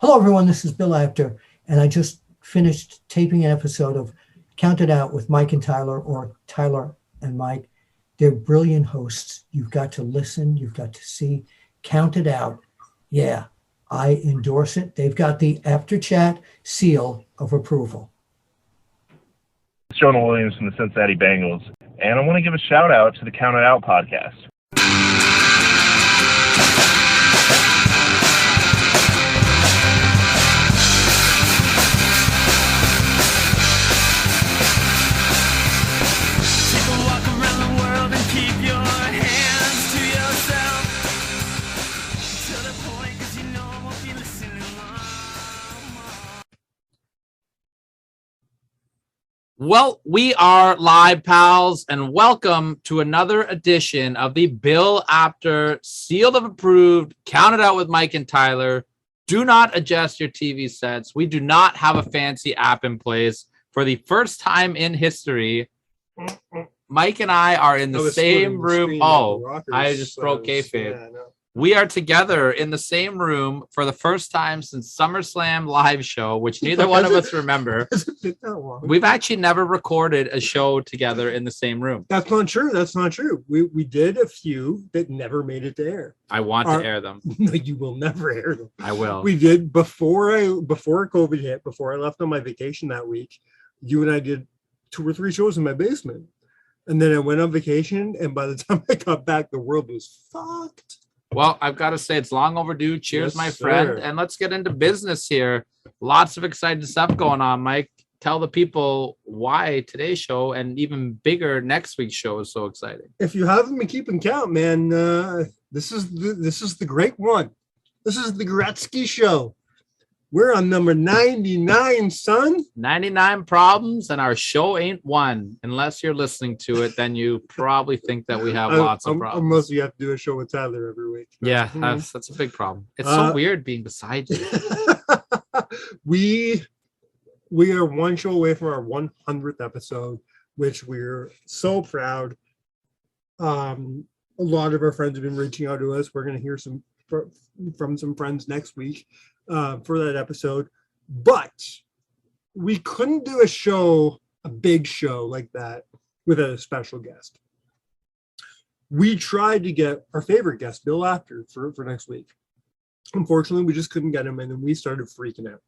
Hello, everyone. This is Bill Apter, and I just finished taping an episode of Count It Out with Mike and Tyler, or Tyler and Mike. They're brilliant hosts. You've got to listen. You've got to see. Count It Out. Yeah, I endorse it. They've got the After Chat seal of approval. It's Jonah Williams from the Cincinnati Bengals, and I want to give a shout out to the Count It Out podcast. Well, we are live, pals, and welcome to another edition of the Bill Apter Sealed of Approved, Count It Out with Mike and Tyler. Do not adjust your TV sets. We do not have a fancy app in place. For the first time in history, Mike and I are in the same room. Oh, I just broke kayfabe. Yeah, no. We are together in the same room for the first time since SummerSlam live show, which neither one of us remember. We've actually never recorded a show together in the same room. That's not true. That's not true. We did a few that never made it to air. I want to air them. No, you will never air them. I will. We did before COVID hit, before I left on my vacation that week. You and I did 2 or 3 shows in my basement. And then I went on vacation, and by the time I got back, the world was fucked. Well, I've got to say it's long overdue. Cheers, yes, my friend. Sir. And let's get into business here. Lots of exciting stuff going on, Mike. Tell the people why today's show and even bigger next week's show is so exciting. If you haven't been keeping count, man, this is the great one. This is the Gretzky show. We're on number 99, son. 99 problems, and our show ain't one. Unless you're listening to it, then you probably think that we have lots of problems. Unless you have to do a show with Tyler every week. Yeah, that's a big problem. It's so weird being beside you. We are one show away from our 100th episode, which we're so proud. A lot of our friends have been reaching out to us. We're going to hear from some friends next week for that episode, but we couldn't do a big show like that without a special guest. We tried to get our favorite guest, Bill Apter, for next week. Unfortunately, we just couldn't get him in, and we started freaking out.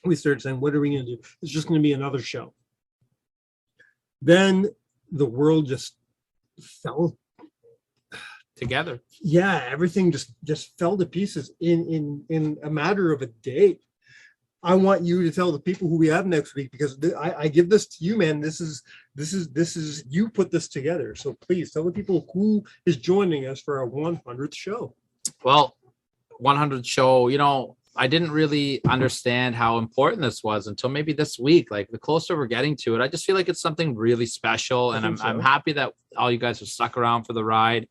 We started saying, what are we going to do? It's just going to be another show. Then the world just fell together. Yeah, everything just fell to pieces in a matter of a day. I want you to tell the people who we have next week, because I give this to you, man. This is you put this together. So please tell the people who is joining us for our 100th show. Well, 100th show, I didn't really understand how important this was until maybe this week. Like, the closer we're getting to it, I just feel like it's something really special, and I'm happy that all you guys have stuck around for the ride.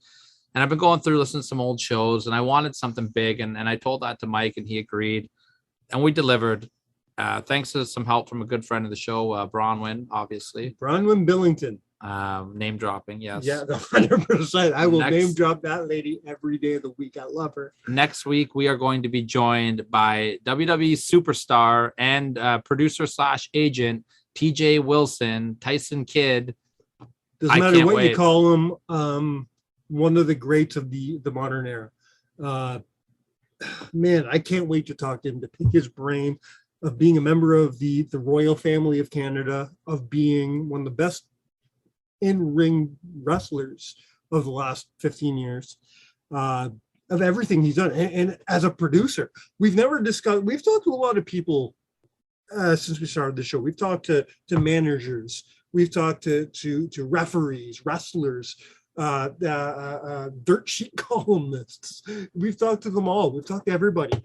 And I've been going through, listening to some old shows, and I wanted something big. And I told that to Mike, and he agreed. And we delivered. Thanks to some help from a good friend of the show, Bronwyn, obviously. Bronwyn Billington. Name dropping, yes. Yeah, 100%. I will name drop that lady every day of the week. I love her. Next week, we are going to be joined by WWE superstar and producer/agent TJ Wilson, Tyson Kidd. Doesn't matter what you call him. One of the greats of the modern era. Man, I can't wait to talk to him, to pick his brain of being a member of the royal family of Canada, of being one of the best in-ring wrestlers of the last 15 years, of everything he's done. And as a producer, we've talked to a lot of people since we started the show. We've talked to managers, we've talked to referees, wrestlers, dirt sheet columnists. We've talked to them all. We've talked to everybody.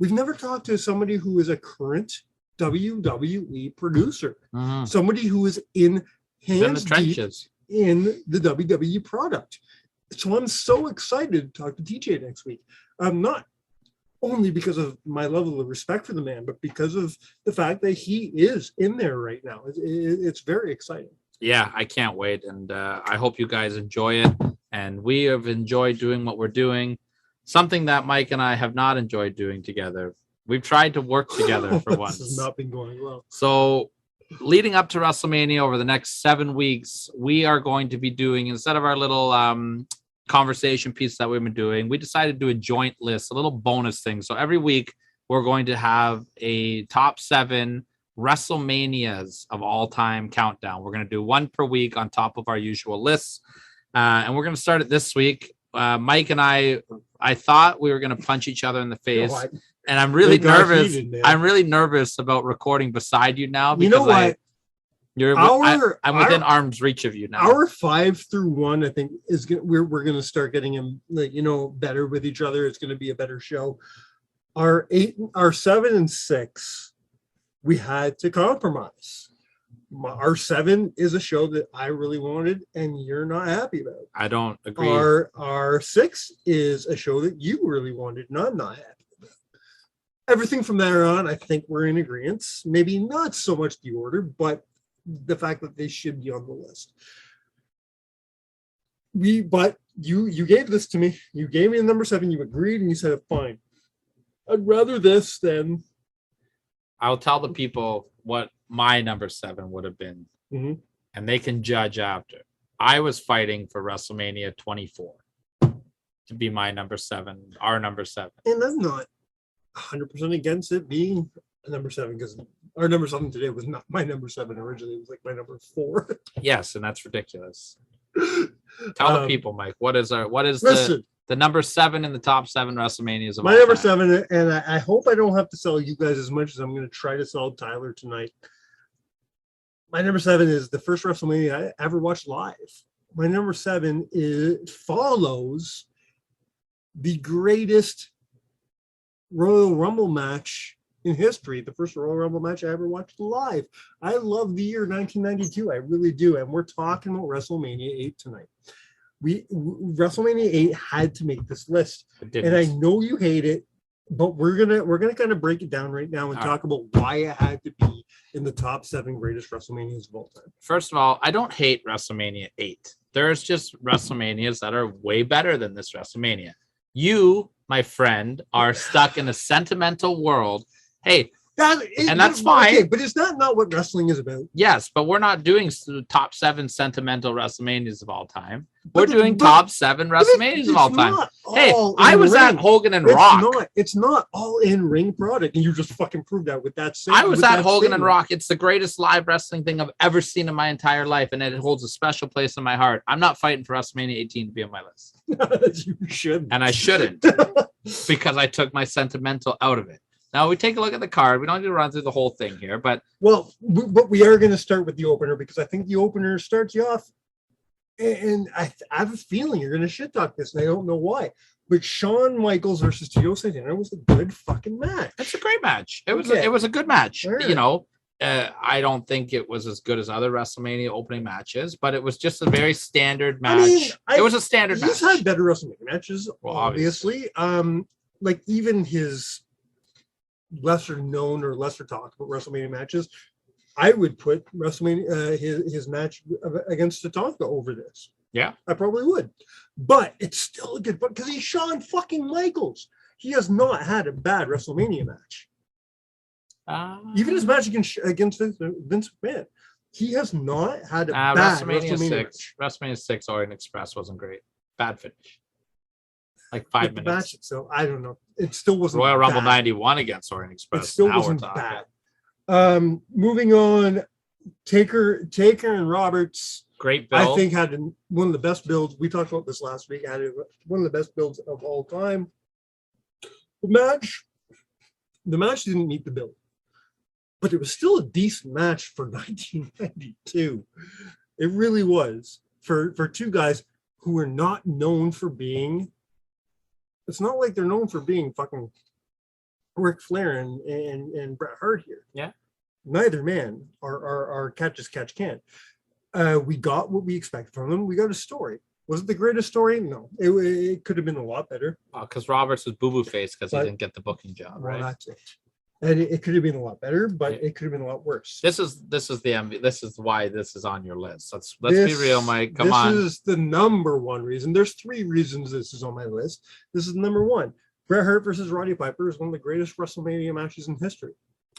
We've never talked to somebody who is a current WWE producer, somebody who is in hands deep in the WWE product. So I'm so excited to talk to TJ next week. I'm not only because of my level of respect for the man, but because of the fact that he is in there right now. It's very exciting. Yeah, I can't wait. And I hope you guys enjoy it. And we have enjoyed doing what we're doing. Something that Mike and I have not enjoyed doing together We've tried to work together for once. This has not been going well. So leading up to WrestleMania over the next 7 weeks, we are going to be doing, instead of our little conversation piece that we've been doing, we decided to do a joint list, a little bonus thing. So every week we're going to have a top 7 WrestleManias of all time countdown. We're going to do one per week on top of our usual lists. And we're going to start it this week. Mike and I thought we were going to punch each other in the face. And I'm really nervous. I'm really nervous about recording beside you now. Because you know what? I'm within arm's reach of you now. Our 5 through 1, I think, is we're going to start getting him, better with each other. It's going to be a better show. Our 7 and 6, we had to compromise. Our 7 is a show that I really wanted, and you're not happy about. I don't agree. Our 6 is a show that you really wanted, and I'm not happy. Everything from there on, I think we're in agreement. Maybe not so much the order, but the fact that they should be on the list. But you gave this to me. You gave me the number 7. You agreed, and you said, fine. I'd rather this than. I'll tell the people what my number 7 would have been, and they can judge after. I was fighting for WrestleMania 24 to be my number 7, our number 7. And I'm not 100% against it being a number 7, because our number 7 today was not my number 7 originally. It was like my number 4. Yes, and that's ridiculous. Tell the people, Mike, what is the number 7 in the top 7 WrestleManias of my all number time? 7, and I hope I don't have to sell you guys as much as I'm going to try to sell Tyler tonight. My number 7 is the first WrestleMania I ever watched live. My number 7 follows the greatest Royal Rumble match in history, the first Royal Rumble match I ever watched live. I love the year 1992. I really do. And we're talking about WrestleMania 8 tonight. WrestleMania 8 had to make this list. And I know you hate it, but we're gonna kind of break it down right now and talk about why it had to be in the top 7 greatest WrestleManias of all time. First of all, I don't hate WrestleMania 8. There's just WrestleManias that are way better than this WrestleMania. You, my friend, are stuck in a sentimental world. Hey, that's fine. Okay, but is that not what wrestling is about? Yes, but we're not doing top 7 sentimental WrestleManias of all time. We're doing top 7 WrestleManias of all time. Hey, I was at Hogan and Rock. It's not all in ring product, and you just fucking proved that with that. I was at Hogan and Rock. It's the greatest live wrestling thing I've ever seen in my entire life, and it holds a special place in my heart. I'm not fighting for WrestleMania 18 to be on my list. You should, and I shouldn't, because I took my sentimental out of it. Now we take a look at the card. We don't need to run through the whole thing here, but we are going to start with the opener, because I think the opener starts you off, and I have a feeling you're going to shit talk this, and I don't know why. But Shawn Michaels versus Joe Santana was a good fucking match. It's a great match. It was a good match. Right. I don't think it was as good as other WrestleMania opening matches, but it was just a very standard match. It was a standard match. He's had better WrestleMania matches, obviously. Like even his lesser known or lesser talked about WrestleMania matches, I would put WrestleMania his match against Tatanka over this. Yeah, I probably would, but it's still a good one because he's Shawn fucking Michaels. He has not had a bad WrestleMania match. Even his match against Vince McMahon, he has not had a bad WrestleMania match. WrestleMania 6 Orient Express wasn't great. Bad finish. Like 5 minutes. Match itself, I don't know. It still wasn't Royal bad. Rumble 91 against Orient Express. It still wasn't bad. Moving on, Taker and Roberts. Great build. I think had one of the best builds. We talked about this last week. Had one of the best builds of all time. The match didn't meet the bill, but it was still a decent match for 1992. It really was for two guys who were not known for being. It's not like they're known for being fucking Ric Flair and Bret Hart here. Yeah. Neither man are catch as catch can. We got what we expected from them. We got a story. Was it the greatest story? No. It could have been a lot better. Because Roberts was boo-boo face because he didn't get the booking job, right? Well, that's it. And it could have been a lot better, but it could have been a lot worse. This is why this is on your list. Let's be real, Mike. Come on. This is the number one reason. There's 3 reasons this is on my list. This is number 1. Bret Hart versus Roddy Piper is one of the greatest WrestleMania matches in history.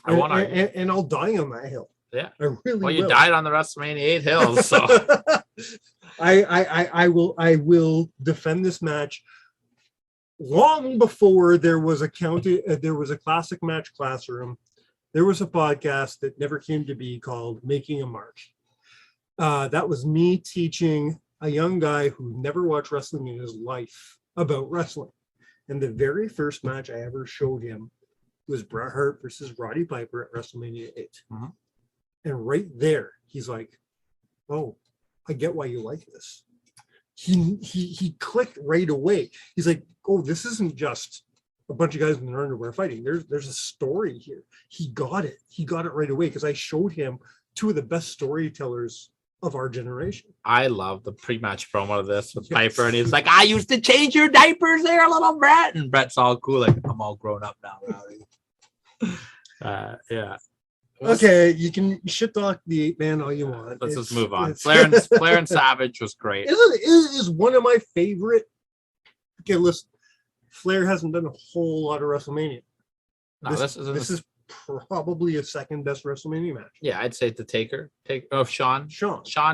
And I'll die on that hill. Yeah. I really Well, you will. died on the WrestleMania 8 hills, so I will defend this match long before there was a classic match classroom. There was a podcast that never came to be called Making a Mark. That was me teaching a young guy who never watched wrestling in his life about wrestling. And the very first match I ever showed him was Bret Hart versus Roddy Piper at WrestleMania 8. Uh-huh. And right there, he's like, "Oh, I get why you like this." He clicked right away. He's like, "Oh, this isn't just a bunch of guys in their underwear fighting. There's a story here." He got it. He got it right away because I showed him two of the best storytellers of our generation. I love the pre-match promo of this with Piper, and he's like, "I used to change your diapers there, little Bret," and Bret's all cool, like, "I'm all grown up now, Rowdy." Yeah. Okay, you can shit talk the 8-man all you want. Let's just move on. Flair and Savage was great. It is one of my favorite. Okay, listen, Flair hasn't done a whole lot of WrestleMania. No, this is probably a second best WrestleMania match. Yeah, I'd say the Taker. Shawn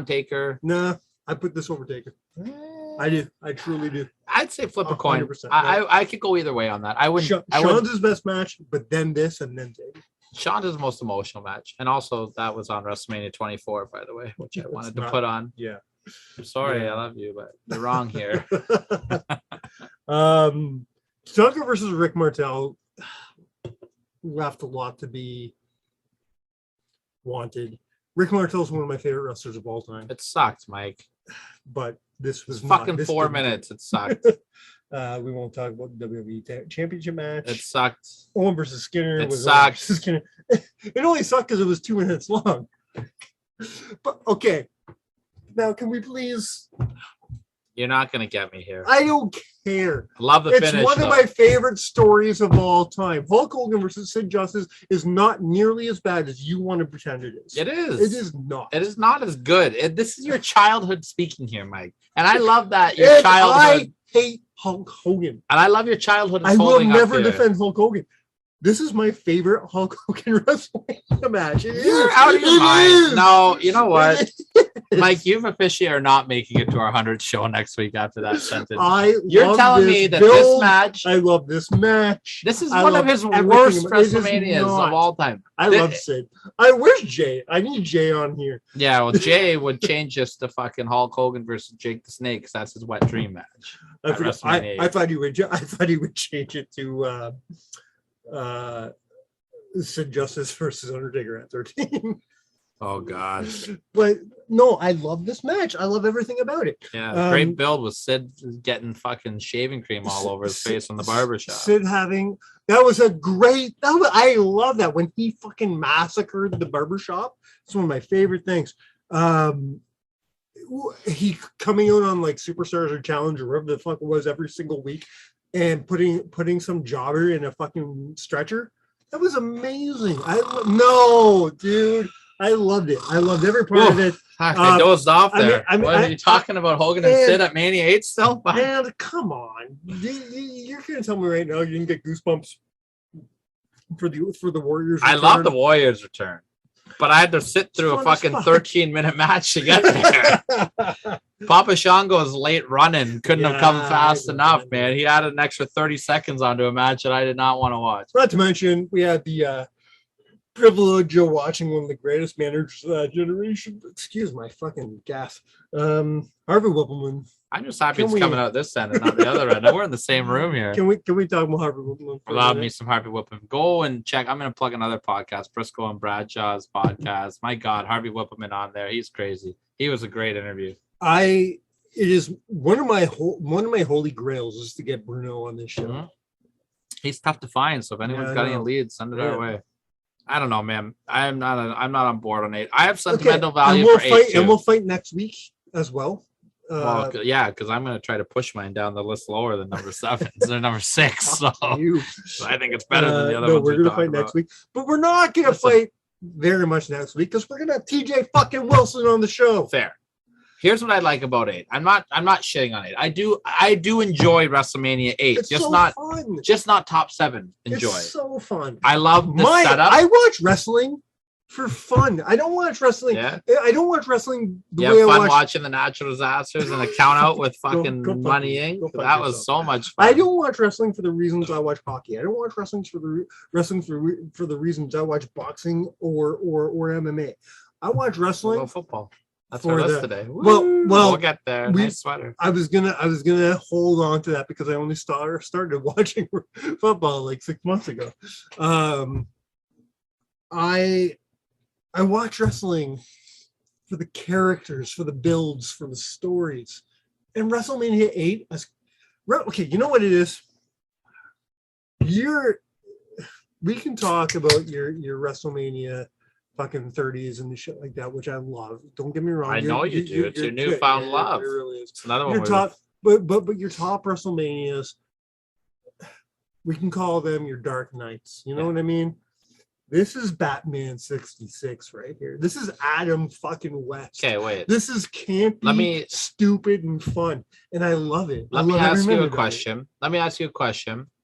Taker. Nah, I put this over Taker. I do. I truly do. I'd say flip a coin. 100%. I could go either way on that. I wouldn't. Shawn's his best match, but then this and then Taker. Shawn's is the most emotional match, and also that was on WrestleMania 24, by the way, which I wanted to put on. Yeah. I'm sorry, I love you, but you're wrong here. Tucker versus Rick Martel left a lot to be wanted. Rick Martel is one of my favorite wrestlers of all time. It sucked, Mike. But this was fucking 4 minutes. It sucked. We won't talk about the WWE Championship match. It sucked. Owen versus Skinner. It sucked. Skinner. It only sucked because it was 2 minutes long. But okay. Now, can we please? You're not gonna get me here. I don't care. I love the finish. It's one of my favorite stories of all time. Hulk Hogan versus Sid Justice is not nearly as bad as you want to pretend it is. It is. It is not. It is not as good. This is your childhood speaking here, Mike. And I love that your childhood. I hate Hulk Hogan. And I love your childhood. I will never defend Hulk Hogan. This is my favorite Hulk Hogan WrestleMania match. You're out of your mind. No, you know what? Mike, you officially are not making it to our 100th show next week after that sentence. You're telling me that this match. I love this match. This is one of his worst WrestleManias of all time. I love Sid. Where's Jay? I need Jay on here. Yeah, well, Jay would change us to fucking Hulk Hogan versus Jake the Snake because that's his wet dream match. I thought he would change it to Sid Justice versus Undertaker at 13. Oh God! But no, I love this match. I love everything about it. Yeah, great build with Sid getting fucking shaving cream all over his face on the barbershop. Sid having I love that when he fucking massacred the barbershop. It's one of my favorite things. He coming out on like Superstars or Challenge or whatever the fuck it was every single week and putting some jobber in a fucking stretcher. That was amazing. No, dude. I loved it. I loved every part of it. I dozed off there. What are you talking about? Hogan and Sid at Mania 8 still? Man, come on. You're going to tell me right now you didn't get goosebumps for the Warriors return? I love the Warriors return. But I had to sit through a fucking 13-minute match to get there. Papa Shango's late running couldn't have come fast enough, man. He added an extra 30 seconds onto a match that I did not want to watch. Not to mention, we had the privilege of watching one of the greatest managers of that generation. Excuse my fucking gas. Harvey Whippleman. I'm just happy it's coming out this end and not the other end. We're in the same room here. Can we talk about Harvey Whippleman? Love me some Harvey Whippleman. Go and check. I'm going to plug another podcast, Briscoe and Bradshaw's podcast. My God, Harvey Whippleman on there. He's crazy. He was a great interview. It is one of my holy grails is to get Bruno on this show. Mm-hmm. He's tough to find. So if anyone's got any leads, send it our way. I don't know, man. I'm not on board on 8. I have sentimental value for 8 too. And we'll fight next week as well. Because I'm going to try to push mine down the list lower than number 7. They're number 6. So I think it's better than the other ones. We're going to fight next week. But we're not going to fight very much next week because we're going to have TJ fucking Wilson on the show. Fair. Here's what I like about 8. I'm not shitting on 8. I do enjoy WrestleMania 8. It's just so not fun. just not top 7. Enjoy. It's so fun. I love the setup. I watch wrestling for fun. I don't watch wrestling. Yeah. I don't watch wrestling the You way have I fun watch. watching the natural disasters and the count out with fucking Go fuck Money yourself. Inc. Go fuck That was yourself. so much fun. I don't watch wrestling for the reasons I watch hockey. I don't watch wrestling for the reasons I watch boxing or MMA. I watch wrestling Well, football. That's for our list the- today. well, Woo! We'll get there. Nice sweater. I was gonna hold on to that because I only started watching football like 6 months ago. I watch wrestling for the characters, for the builds, for the stories. And WrestleMania 8, okay, you know what it is? We can talk about your WrestleMania fucking 30s and the shit like that, which I love. Don't get me wrong. I know you do. It's your newfound love. It really is. It's another one. Your top, but your top WrestleManias, we can call them your Dark Knights. You know what I mean? This is Batman 66 right here. This is Adam fucking West. Okay, wait. This is campy, stupid, and fun, and I love it. Let me ask you a question.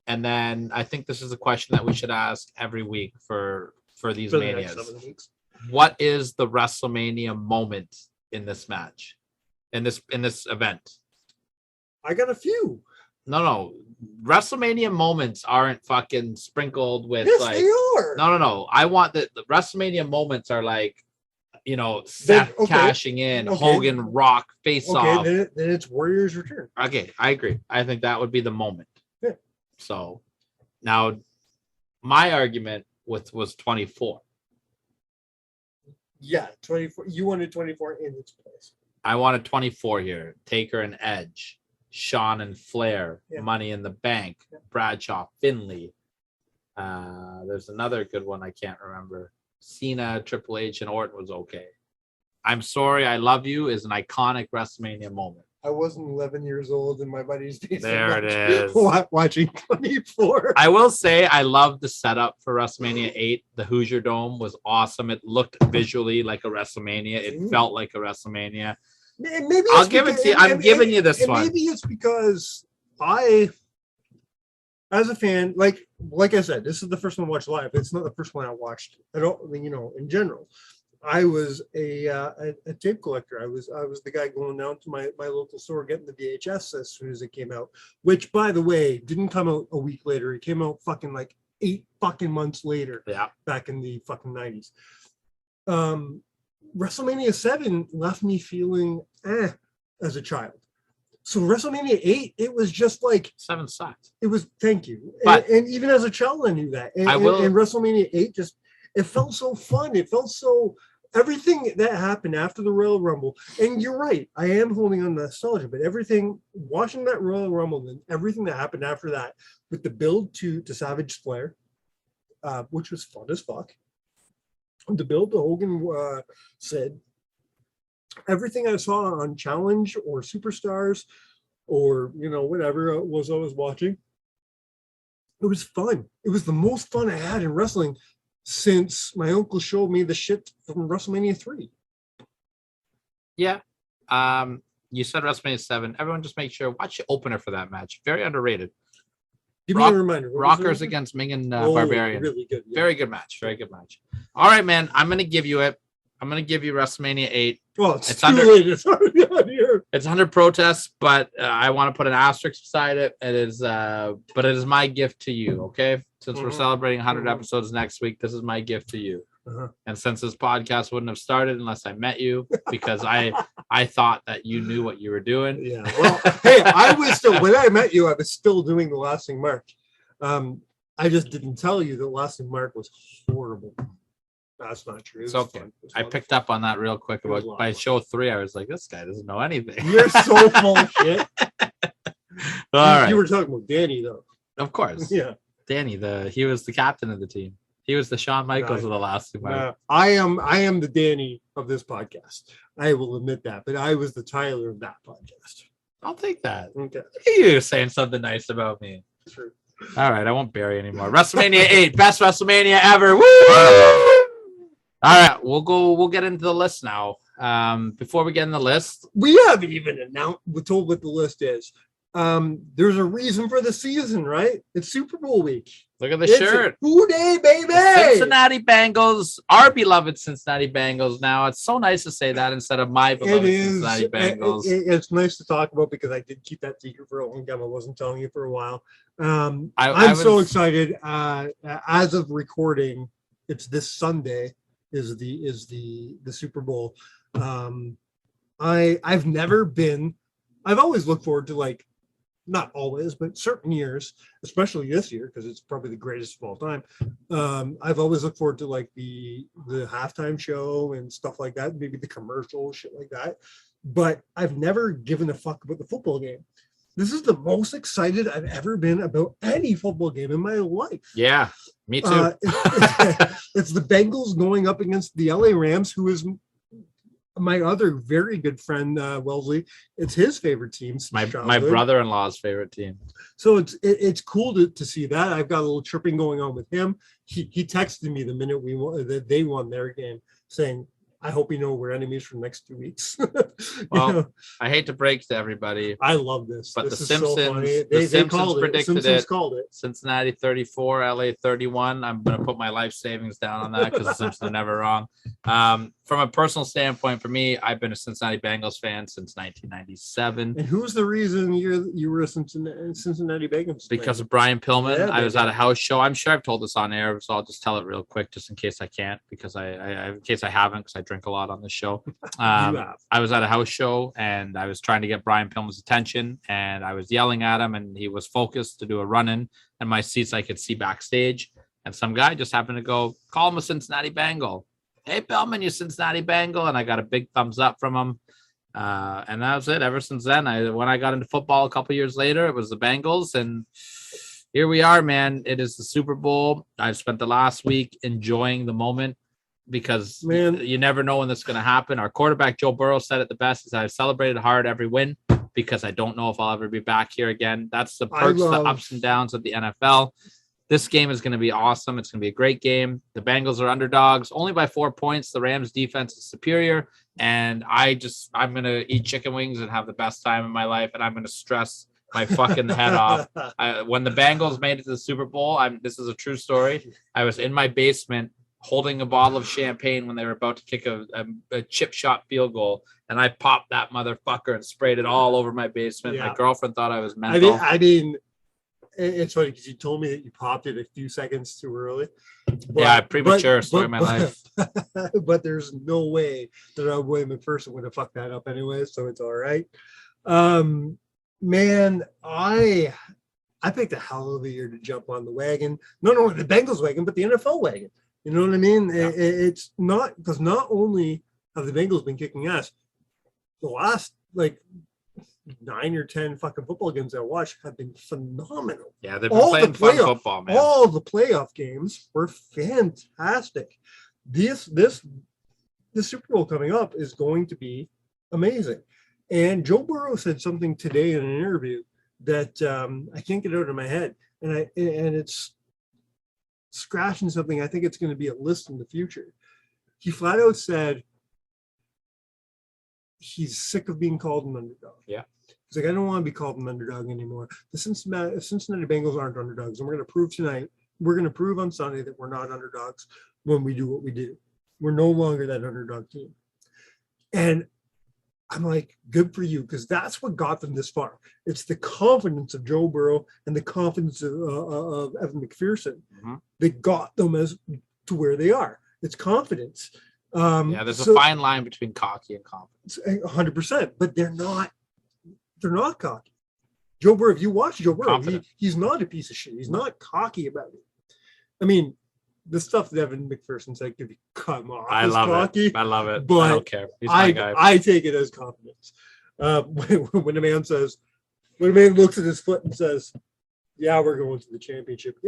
And then I think this is a question that we should ask every week for these manias. What is the WrestleMania moment in this match? In this event? I got a few. No. WrestleMania moments aren't fucking sprinkled with Yes, like. they are. No. I want the WrestleMania moments are like, Seth cashing in, Hogan, Rock, face off. Then it's Warriors Return. Okay, I agree. I think that would be the moment. Yeah. So now my argument was 24. Yeah, 24. You wanted 24 in its place. I wanted 24 here. Taker and Edge, Shawn and Flair, Money in the Bank, Bradshaw, Finley. There's another good one I can't remember. Cena, Triple H, and Orton was okay. I'm Sorry, I Love You is an iconic WrestleMania moment. I wasn't 11 years old in my buddy's basement. There it is. Watching 24. I will say I love the setup for WrestleMania 8. The Hoosier Dome was awesome. It looked visually like a WrestleMania. It felt like a WrestleMania. Maybe I'll give it to you. I'm giving you this one. Maybe it's because I, as a fan, like I said, this is the first one I watched live. It's not the first one I watched at all. I mean, in general. I was a tape collector. I was the guy going down to my local store getting the VHS as soon as it came out, which, by the way, didn't come out a week later. It came out fucking like 8 fucking months later. Yeah. Back in the fucking 90s. WrestleMania 7 left me feeling as a child. So WrestleMania 8, it was just like 7 sucked. It was, thank you. But and even as a child, I knew that. And WrestleMania 8 just, it felt so fun. It felt so, everything that happened after the Royal Rumble, and you're right, I am holding on to nostalgia, but everything, watching that Royal Rumble and everything that happened after that, with the build to Savage Flair, which was fun as fuck, the build to Hogan said, everything I saw on Challenge or Superstars or, whatever it was I was watching, it was fun. It was the most fun I had in wrestling since my uncle showed me the shit from WrestleMania 3. Yeah. You said WrestleMania 7. Everyone just make sure, watch the opener for that match. Very underrated. Give me a reminder. Rockers against Ming and Barbarian. Really good. Yeah. Very good match. Very good match. All right, man. I'm going to give you it. I'm going to give you WrestleMania 8. Well, it's too late. It's already on here. It's under protest, but I want to put an asterisk beside it. It is, but it is my gift to you. Okay, since we're celebrating 100 episodes next week, this is my gift to you. And since this podcast wouldn't have started unless I met you, because I thought that you knew what you were doing. Yeah. Well, hey, I was still, when I met you, I was still doing the Lasting Mark. I just didn't tell you that Lasting Mark was horrible. That's not true. It's okay. I picked up on that real quick about by show 3. I was like, this guy doesn't know anything. You're so full of shit. All right. You were talking about Danny, though. Of course. Yeah. Danny, he was the captain of the team. He was the Shawn Michaels of the last two. I am the Danny of this podcast. I will admit that, but I was the Tyler of that podcast. I'll take that. Okay. Look at you saying something nice about me. True. All right, I won't bury anymore. WrestleMania 8, best WrestleMania ever. Woo! All right, we'll get into the list now. Before we get in the list, we haven't even announced, we're told what the list is. There's a reason for the season, right? It's Super Bowl week. look at the shirt. Day, baby. The Cincinnati Bengals, our beloved Cincinnati Bengals. Now it's so nice to say that instead of my beloved Cincinnati Bengals. It's nice to talk about because I did keep that secret for a long time. I wasn't telling you for a while. I'm so excited. As of recording, it's this Sunday is the Super Bowl. I've always looked forward to, like, not always, but certain years, especially this year, because it's probably the greatest of all time. I've always looked forward to, like, the halftime show and stuff like that, maybe the commercial, shit like that. But I've never given a fuck about the football game. This is the most excited I've ever been about any football game in my life. Yeah, me too. It's the Bengals going up against the LA Rams, who is my other very good friend, Wellesley. It's his favorite team. My brother-in-law's favorite team. So it's cool to see that. I've got a little tripping going on with him. He texted me the minute they won their game, saying, I hope we're enemies for the next 2 weeks. Well, I hate to break to everybody. I love this. But this the Simpsons, predicted it. Cincinnati 34, LA 31. I'm going to put my life savings down on that because the Simpsons are never wrong. From a personal standpoint, for me, I've been a Cincinnati Bengals fan since 1997. And who's the reason you were a Cincinnati Bengals fan? Because of Brian Pillman. Yeah, I was at a house show. I'm sure I've told this on air, so I'll just tell it real quick, just in case I can't, because in case I haven't, because I drink a lot on the show. I was at a house show and I was trying to get Brian Pillman's attention, and I was yelling at him, and he was focused to do a run-in, and my seats I could see backstage, and some guy just happened to go, call him a Cincinnati Bengal. Hey, Pillman, you Cincinnati Bengal. And I got a big thumbs up from him. And that was it. Ever since then, when I got into football a couple years later, it was the Bengals, and here we are, man. It is the Super Bowl. I've spent the last week enjoying the moment, because you never know when this is going to happen. Our quarterback, Joe Burrow, said it the best, is I've celebrated hard every win because I don't know if I'll ever be back here again. That's the perks, the ups and downs of the NFL. This game is going to be awesome. It's going to be a great game. The Bengals are underdogs only by 4 points. The Rams defense is superior. And I'm going to eat chicken wings and have the best time in my life. And I'm going to stress my fucking head off. When the Bengals made it to the Super Bowl, this is a true story. I was in my basement holding a bottle of champagne when they were about to kick a chip shot field goal, and I popped that motherfucker and sprayed it all over my basement. Yeah. My girlfriend thought I was mental. I mean, it's funny because you told me that you popped it a few seconds too early. Premature story of my life. But there's no way that a William McPherson would have fucked that up anyway, so it's all right. Man, I picked a hell of a year to jump on the wagon. Not only the Bengals wagon, but the NFL wagon. You know what I mean? Yeah. It's not because not only have the Bengals been kicking ass, the last 9 or 10 fucking football games I watched have been phenomenal. Yeah, they've been playing fun football, man. All the playoff games were fantastic. This Super Bowl coming up is going to be amazing. And Joe Burrow said something today in an interview that I can't get out of my head, and it's scratching something. I think it's going to be a list in the future. He flat out said he's sick of being called an underdog. Yeah. He's like, I don't want to be called an underdog anymore. The Cincinnati Bengals aren't underdogs, and we're going to prove tonight. We're going to prove on Sunday that we're not underdogs when we do what we do. We're no longer that underdog team. And I'm like, good for you, because that's what got them this far. It's the confidence of Joe Burrow and the confidence of Evan McPherson that got them to where they are. It's confidence. There's a fine line between cocky and confidence. 100%, but they're not cocky. Joe Burrow, if you watch Joe Burrow, he's not a piece of shit. He's not cocky about it. I mean, the stuff that Evan McPherson said could be come on. I love it. I love it. But I don't care. He's my guy. I take it as confidence. When a man looks at his foot and says, "Yeah, we're going to the championship,"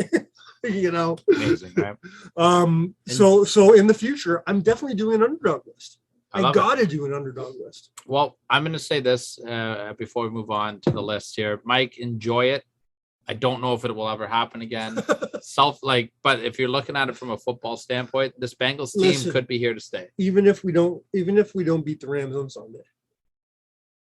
Amazing, right? So in the future, I'm definitely doing an underdog list. I gotta do an underdog list. Well, I'm going to say this before we move on to the list here. Mike, enjoy it. I don't know if it will ever happen again. But if you're looking at it from a football standpoint, this Bengals team could be here to stay. Even if we don't beat the Rams on Sunday,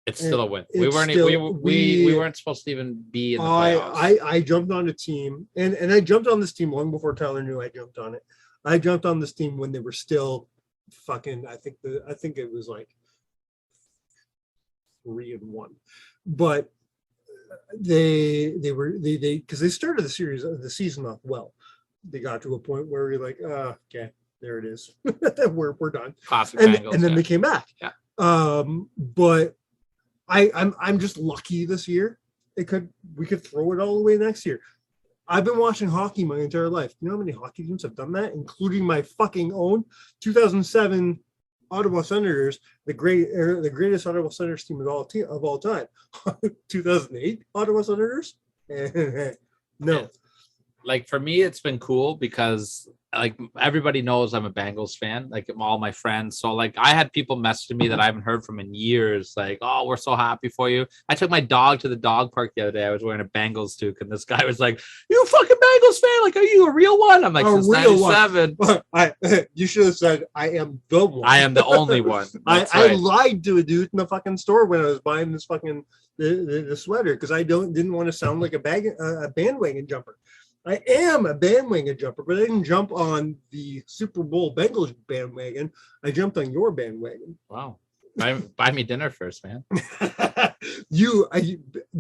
it's still a win. We weren't supposed to even be in the playoffs. I jumped on a team, and I jumped on this team long before Tyler knew I jumped on it. I jumped on this team when they were still fucking. I think it was like 3-1, but they because they started the season off well. They got to a point where you're like, okay, there it is. we're done. Classic and Bengals, then they came back. Yeah. But I'm just lucky this year. We could throw it all the way next year. I've been watching hockey my entire life. You know how many hockey teams have done that, including my fucking own 2007 Ottawa Senators, the greatest Ottawa Senators team of all time. 2008 Ottawa Senators. No. Like for me, it's been cool because like everybody knows I'm a Bengals fan, like all my friends. So like I had people messaging me that I haven't heard from in years, like, "Oh, we're so happy for you." I took my dog to the dog park the other day. I was wearing a Bengals toque, and this guy was like, "You fucking Bengals fan? Like, are you a real one?" I'm like, "Since '97." You should have said, "I am the one." I am the only one. I lied to a dude in the fucking store when I was buying this fucking the sweater because I didn't want to sound like a bandwagon jumper. I am a bandwagon jumper, but I didn't jump on the Super Bowl Bengals bandwagon. I jumped on your bandwagon. Wow. Buy me dinner first, man. I've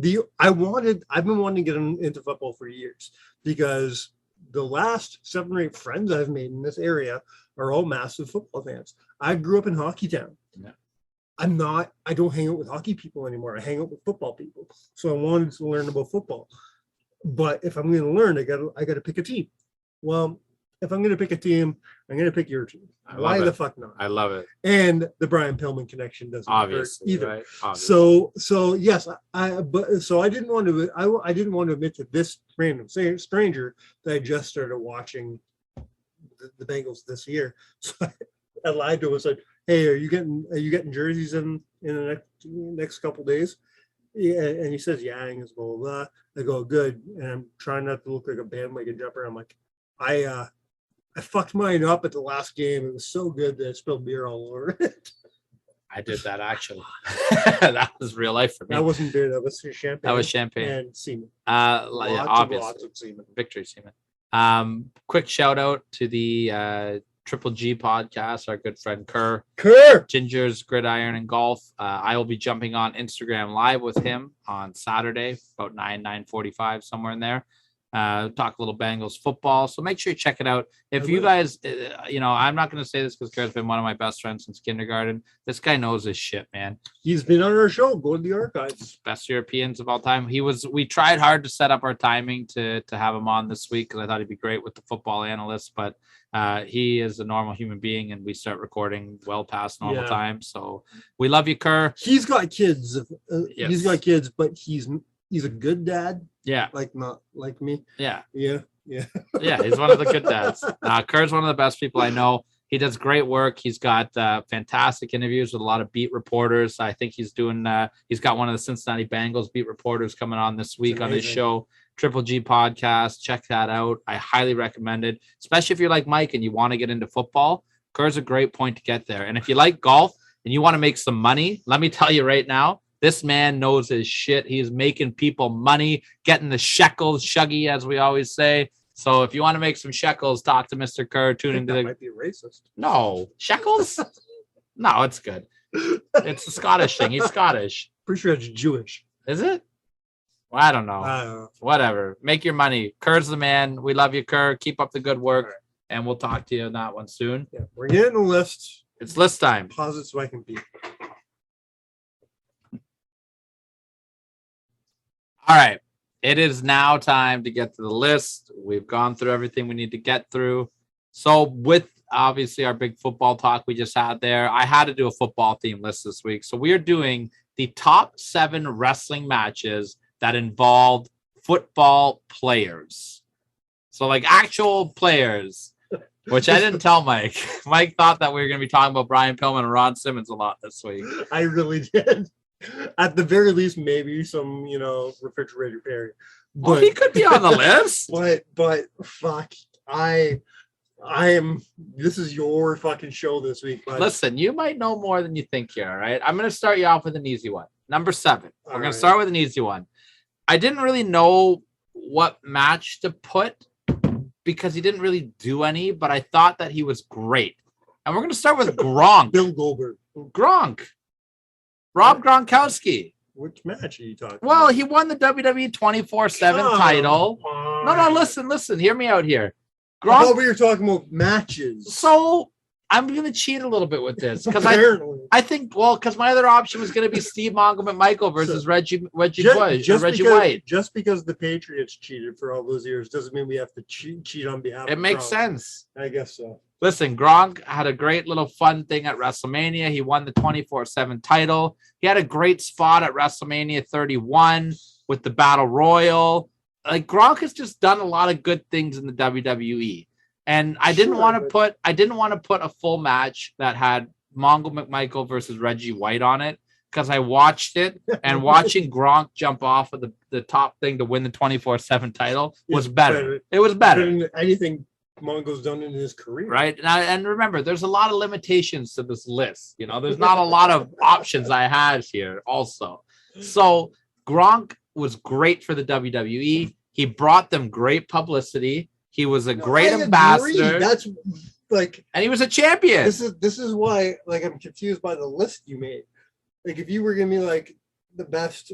been wanting to get into football for years because the last 7 or 8 friends I've made in this area are all massive football fans. I grew up in Hockey Town. Yeah. I don't hang out with hockey people anymore. I hang out with football people. So I wanted to learn about football. But if I'm going to learn, I got to pick a team. Well, if I'm going to pick a team, I'm going to pick your team. Why the fuck not? I love it. And the Brian Pillman connection doesn't hurt either. Right? Obviously. So yes, I didn't want to admit to this random stranger that I just started watching the Bengals this year. So I lied to him and said, "Hey, are you getting jerseys in the next couple days?" Yeah, and he says, "Yeah," and he goes, "Blah, blah, blah." I go, "Good," and I'm trying not to look like a bandwagon jumper. I'm like, I fucked mine up at the last game. It was so good that I spilled beer all over it. I did that actually. That was real life for me. That wasn't beer. That was champagne. That was champagne and semen. Obviously, lots of semen. Victory semen. Quick shout out to the Triple G podcast, our good friend Kerr, Ginger's Gridiron and Golf. I will be jumping on Instagram live with him on Saturday, about 9:45, somewhere in there. Talk a little Bengals football. So make sure you check it out. If you guys, I'm not going to say this because Kerr's been one of my best friends since kindergarten. This guy knows his shit, man. He's been on our show. Go to the archives. Best Europeans of all time. We tried hard to set up our timing to have him on this week because I thought he'd be great with the football analyst, but he is a normal human being and we start recording well past normal time. So we love you, Kerr. He's got kids. Yes. He's got kids, but he's a good dad. Yeah. Like not like me. Yeah. Yeah. Yeah. He's one of the good dads. Kerr's one of the best people I know. He does great work. He's got fantastic interviews with a lot of beat reporters. I think he's got one of the Cincinnati Bengals beat reporters coming on this week on his show, Triple G podcast. Check that out. I highly recommend it, especially if you're like Mike and you want to get into football. Kerr's a great point to get there. And if you like golf and you want to make some money, let me tell you right now, this man knows his shit. He's making people money, getting the shekels, shuggy, as we always say. So if you want to make some shekels, talk to Mr. Kerr. Tune into might be racist. No, shekels? No, it's good. It's a Scottish thing. He's Scottish. Pretty sure it's Jewish. Is it? Well, I don't know. Whatever. Make your money. Kerr's the man. We love you, Kerr. Keep up the good work, and we'll talk to you on that one soon. Yeah, we're getting a list. It's list time. Pause it so I can beat. All right. It is now time to get to the list. We've gone through everything we need to get through. So with obviously our big football talk we just had there, I had to do a football theme list this week. So we are doing the top 7 wrestling matches that involved football players. So like actual players, which I didn't tell Mike. Mike thought that we were going to be talking about Brian Pillman and Ron Simmons a lot this week. I really did. At the very least, maybe some, refrigerator Perry. Well, he could be on the list. But fuck, I am. This is your fucking show this week. Bud. Listen, you might know more than you think here. All right, I'm going to start you off with an easy one. Number 7. We're going to start with an easy one. I didn't really know what match to put because he didn't really do any, but I thought that he was great. And we're going to start with Gronk. Bill Goldberg. Gronk. Rob Gronkowski. Which match are you talking Well, about? he won the WWE 24/7 title. No, listen. Hear me out here. I thought we were talking about matches. So I'm going to cheat a little bit with this because I think, because my other option was going to be Steve McMichael versus Reggie White. Just because the Patriots cheated for all those years doesn't mean we have to cheat on behalf of It makes Gronk. sense. I guess so. Listen, Gronk had a great little fun thing at WrestleMania. He won the 24/7 title. He had a great spot at WrestleMania 31 with the Battle Royal. Like Gronk has just done a lot of good things in the WWE. And I didn't want to put a full match that had Mongo McMichael versus Reggie White on it because I watched it, and watching Gronk jump off of the top thing to win the 24/7 title was better. It was better than anything Mongo's done in his career. Right. And remember, there's a lot of limitations to this list. You know, there's not a lot of options I had here also. So Gronk was great for the WWE. He brought them great publicity. He was a great ambassador. That's like, and he was a champion. This is why, like, I'm confused by the list you made. Like, if you were gonna be like the best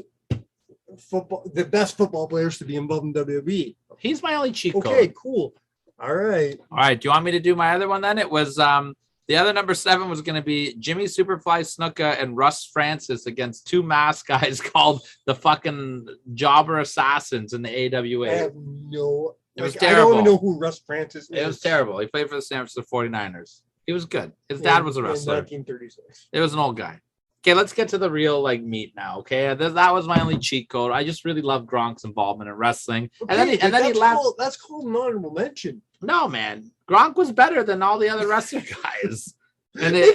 football players to be involved in WWE, he's my only cheat code. Okay, cool. All right. Do you want me to do my other one then? It was the other number 7 was going to be Jimmy Superfly Snuka and Russ Francis against 2 masked guys called the fucking Jobber Assassins in the AWA. I have no. It was I terrible. don't even know who Russ Francis is. It was terrible. He played for the San Francisco 49ers. He was good. His dad was a wrestler. In 1936. It was an old guy. Okay, let's get to the real meat now. Okay, that was my only cheat code. I just really love Gronk's involvement in wrestling, Okay, and then he left. That's called an honorable mention. No, man, Gronk was better than all the other wrestler guys. And he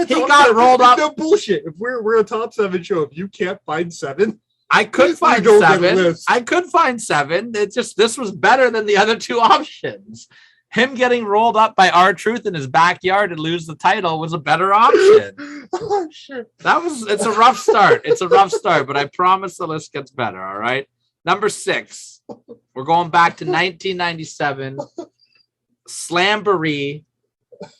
got rolled up. No bullshit. If we're a top 7 show, if you can't find 7, I could find 7. I could find 7. It's just this was better than the other 2 options. Him getting rolled up by R-Truth in his backyard and lose the title was a better option. Oh shit! It's a rough start. It's a rough start, but I promise the list gets better. All right. Number 6. We're going back to 1997. Slamboree.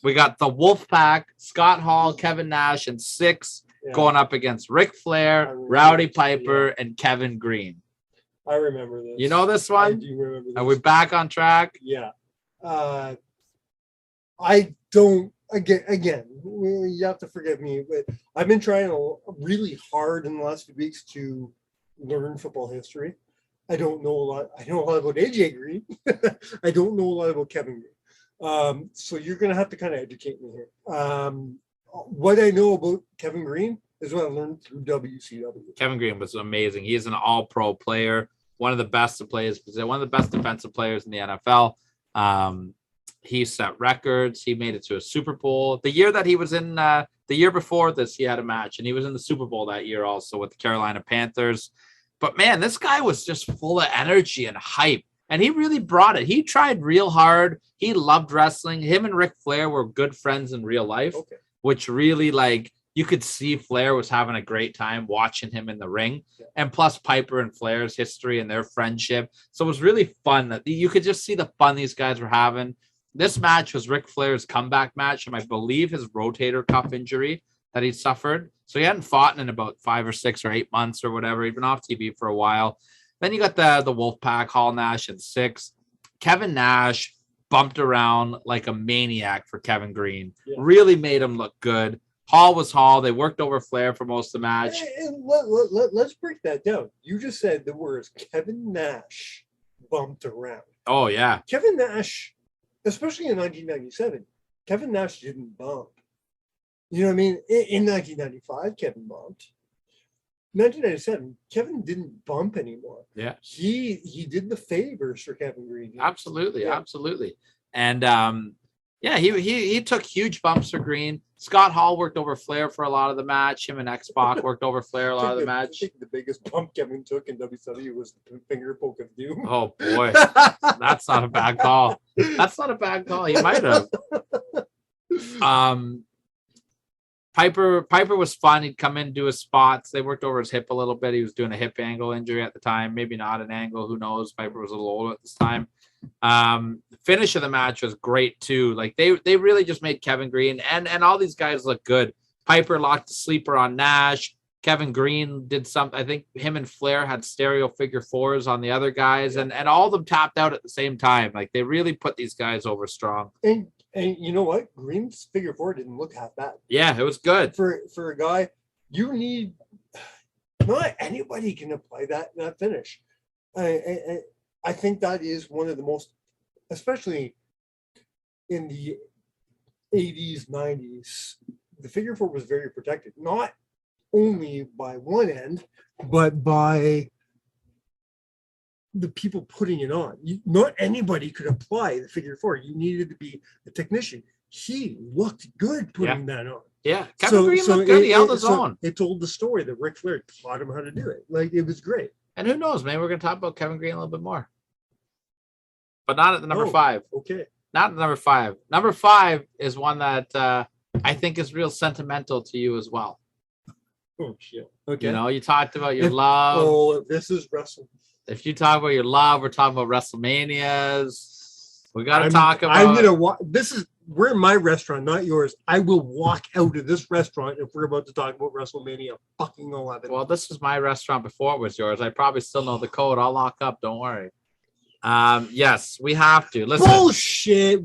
We got the Wolfpack, Scott Hall, Kevin Nash, and 6 going up against Ric Flair, Rowdy Piper, and Kevin Green. I remember this. You know this one? I do remember this. Are we back on track? Yeah. I don't. Again, you have to forgive me, but I've been trying really hard in the last few weeks to learn football history. I don't know a lot. I know a lot about AJ Green. I don't know a lot about Kevin Green. So you're going to have to kind of educate me here. What I know about Kevin Green is what I learned through WCW. Kevin Green was amazing. He is an all-pro player, one of the best to play, one of the best defensive players in the NFL. He set records. He made it to a Super Bowl. The year that he was in, the year before this, he had a match, and he was in the Super Bowl that year also with the Carolina Panthers. But man, this guy was just full of energy and hype, and he really brought it. He tried real hard. He loved wrestling. Him and Ric Flair were good friends in real life, which really you could see Flair was having a great time watching him in the ring. Yeah. And plus Piper and Flair's history and their friendship. So it was really fun that you could just see the fun these guys were having. This match was Ric Flair's comeback match, and I believe his rotator cuff injury that he suffered. So he hadn't fought in about 5 or 6 or 8 months or whatever. He'd been off TV for a while. Then you got the Wolfpack, Hall, Nash, and 6. Kevin Nash bumped around like a maniac for Kevin Green. Yeah. Really made him look good. Hall was Hall. They worked over Flair for most of the match. Let's break that down. You just said the words Kevin Nash bumped around. Oh, yeah. Kevin Nash, especially in 1997, Kevin Nash didn't bump. You know what I mean? In 1995, Kevin bumped. 1997, Kevin didn't bump anymore. Yeah. He did the favors for Kevin Green. Absolutely. And Yeah, he took huge bumps for Green. Scott Hall worked over Flair for a lot of the match. Him and X-Pac worked over Flair a lot of the match. I think the biggest bump Kevin took in WWE was the finger poke of doom. Oh boy, that's not a bad call. That's not a bad call. He might have. Piper was fun. He'd come in, do his spots. They worked over his hip a little bit. He was doing a hip angle injury at the time. Maybe not an angle. Who knows? Piper was a little older at this time. Finish of the match was great too. Like they really just made Kevin Green and all these guys look good. Piper locked the sleeper on Nash. Kevin Green did something. I think him and Flair had stereo figure fours on the other guys, and all of them tapped out at the same time. Like they really put these guys over strong. And you know what? Green's figure four didn't look half bad. Yeah, it was good. For a guy, you need not anybody can apply that finish. I think that is one of the most, especially in the 80s, 90s, the figure four was very protected, not only by one end, but by the people putting it on. Not anybody could apply the figure four. You needed to be a technician. He looked good putting that on. Yeah, Kevin Green looked good. He held his own. It told the story that Ric Flair taught him how to do it. Like, it was great. And who knows, maybe we're going to talk about Kevin Green a little bit more. But not at the number 5. Okay. Not at number 5. Number 5 is one that I think is real sentimental to you as well. Oh, shit. Okay. You know, you talked about your love. Oh, this is wrestling. If you talk about your love, we're talking about WrestleManias. We got to talk about. I'm gonna walk. We're in my restaurant, not yours. I will walk out of this restaurant if we're about to talk about WrestleMania fucking 11. Well, this was my restaurant before it was yours. I probably still know the code. I'll lock up. Don't worry. Yes, we have to. Listen. Bullshit.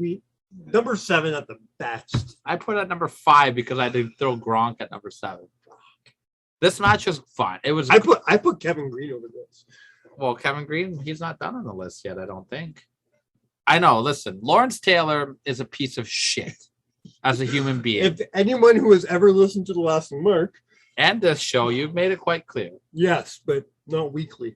Number 7 at the best. I put it at number 5 because I did throw Gronk at number 7. This match was fun. It was. I put Kevin Green over this. Well, Kevin Green, he's not done on the list yet, I don't think. I know. Listen, Lawrence Taylor is a piece of shit as a human being. If anyone who has ever listened to The Lasting Mark and this show, you've made it quite clear. Yes, but not weekly.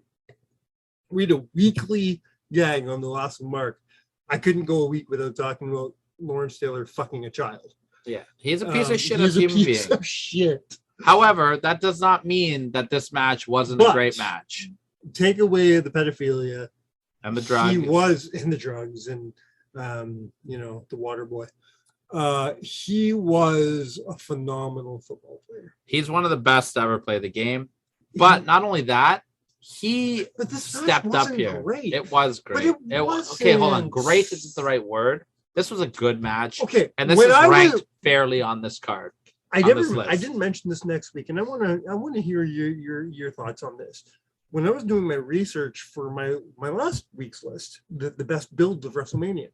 We had a weekly gang on The Lasting Mark. I couldn't go a week without talking about Lawrence Taylor fucking a child. Yeah, he's a piece of shit as a human being. He's a piece of shit. However, that does not mean that this match wasn't a great match. Take away the pedophilia and the drugs. He was in the drugs and the water boy. He was a phenomenal football player. He's one of the best to ever play the game. But not only that, he stepped up here. Great. It was great. Okay, hold on. Great isn't the right word. This was a good match. Okay, and this is ranked fairly on this card. I didn't mention this next week, and I want to hear your thoughts on this. When I was doing my research for my last week's list, the best builds of WrestleMania,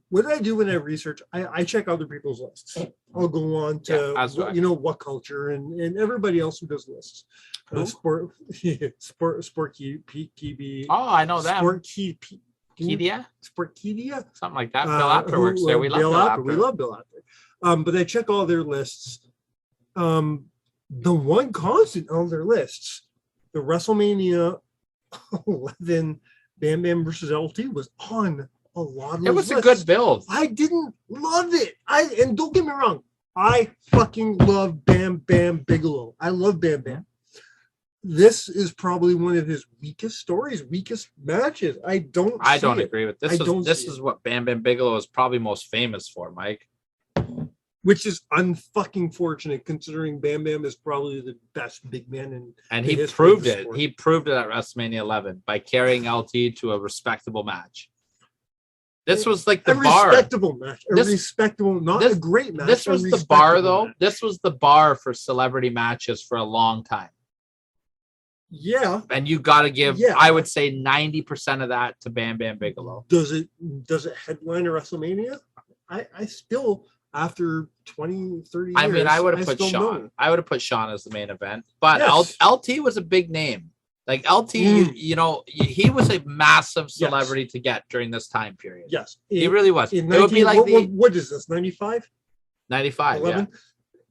what did I do when I research? I check other people's lists. I'll go on to What Culture and everybody else who does lists. Sport TV. Oh, I know that. Sportkedia, something like that. Bill Apter works there. We love Bill Apter. We love Bill Apter. But I check all their lists. The one constant on their lists, the WrestleMania 11 Bam Bam versus LT was on a lot of those lists. It was a good build. I didn't love it. And don't get me wrong, I fucking love Bam Bam Bigelow. I love Bam Bam. This is probably one of his weakest stories, weakest matches. I don't agree with this. This is what Bam Bam Bigelow is probably most famous for, Mike. Which is unfucking fortunate, considering Bam Bam is probably the best big man and he proved it. He proved it at WrestleMania 11 by carrying LT to a respectable match. This was like the bar. Respectable match. Not a great match. This was the bar, though. This was the bar for celebrity matches for a long time. Yeah. And you got to give, I would say, 90% of that to Bam Bam Bigelow. Does it headline a WrestleMania? I still, after 20, 30 years, I mean, I would have put Shawn. I would have put Shawn as the main event. But yes. LT was a big name. Like LT, he was a massive celebrity to get during this time period. Yes. He really was. It would be like what is this, 95? 95, 11?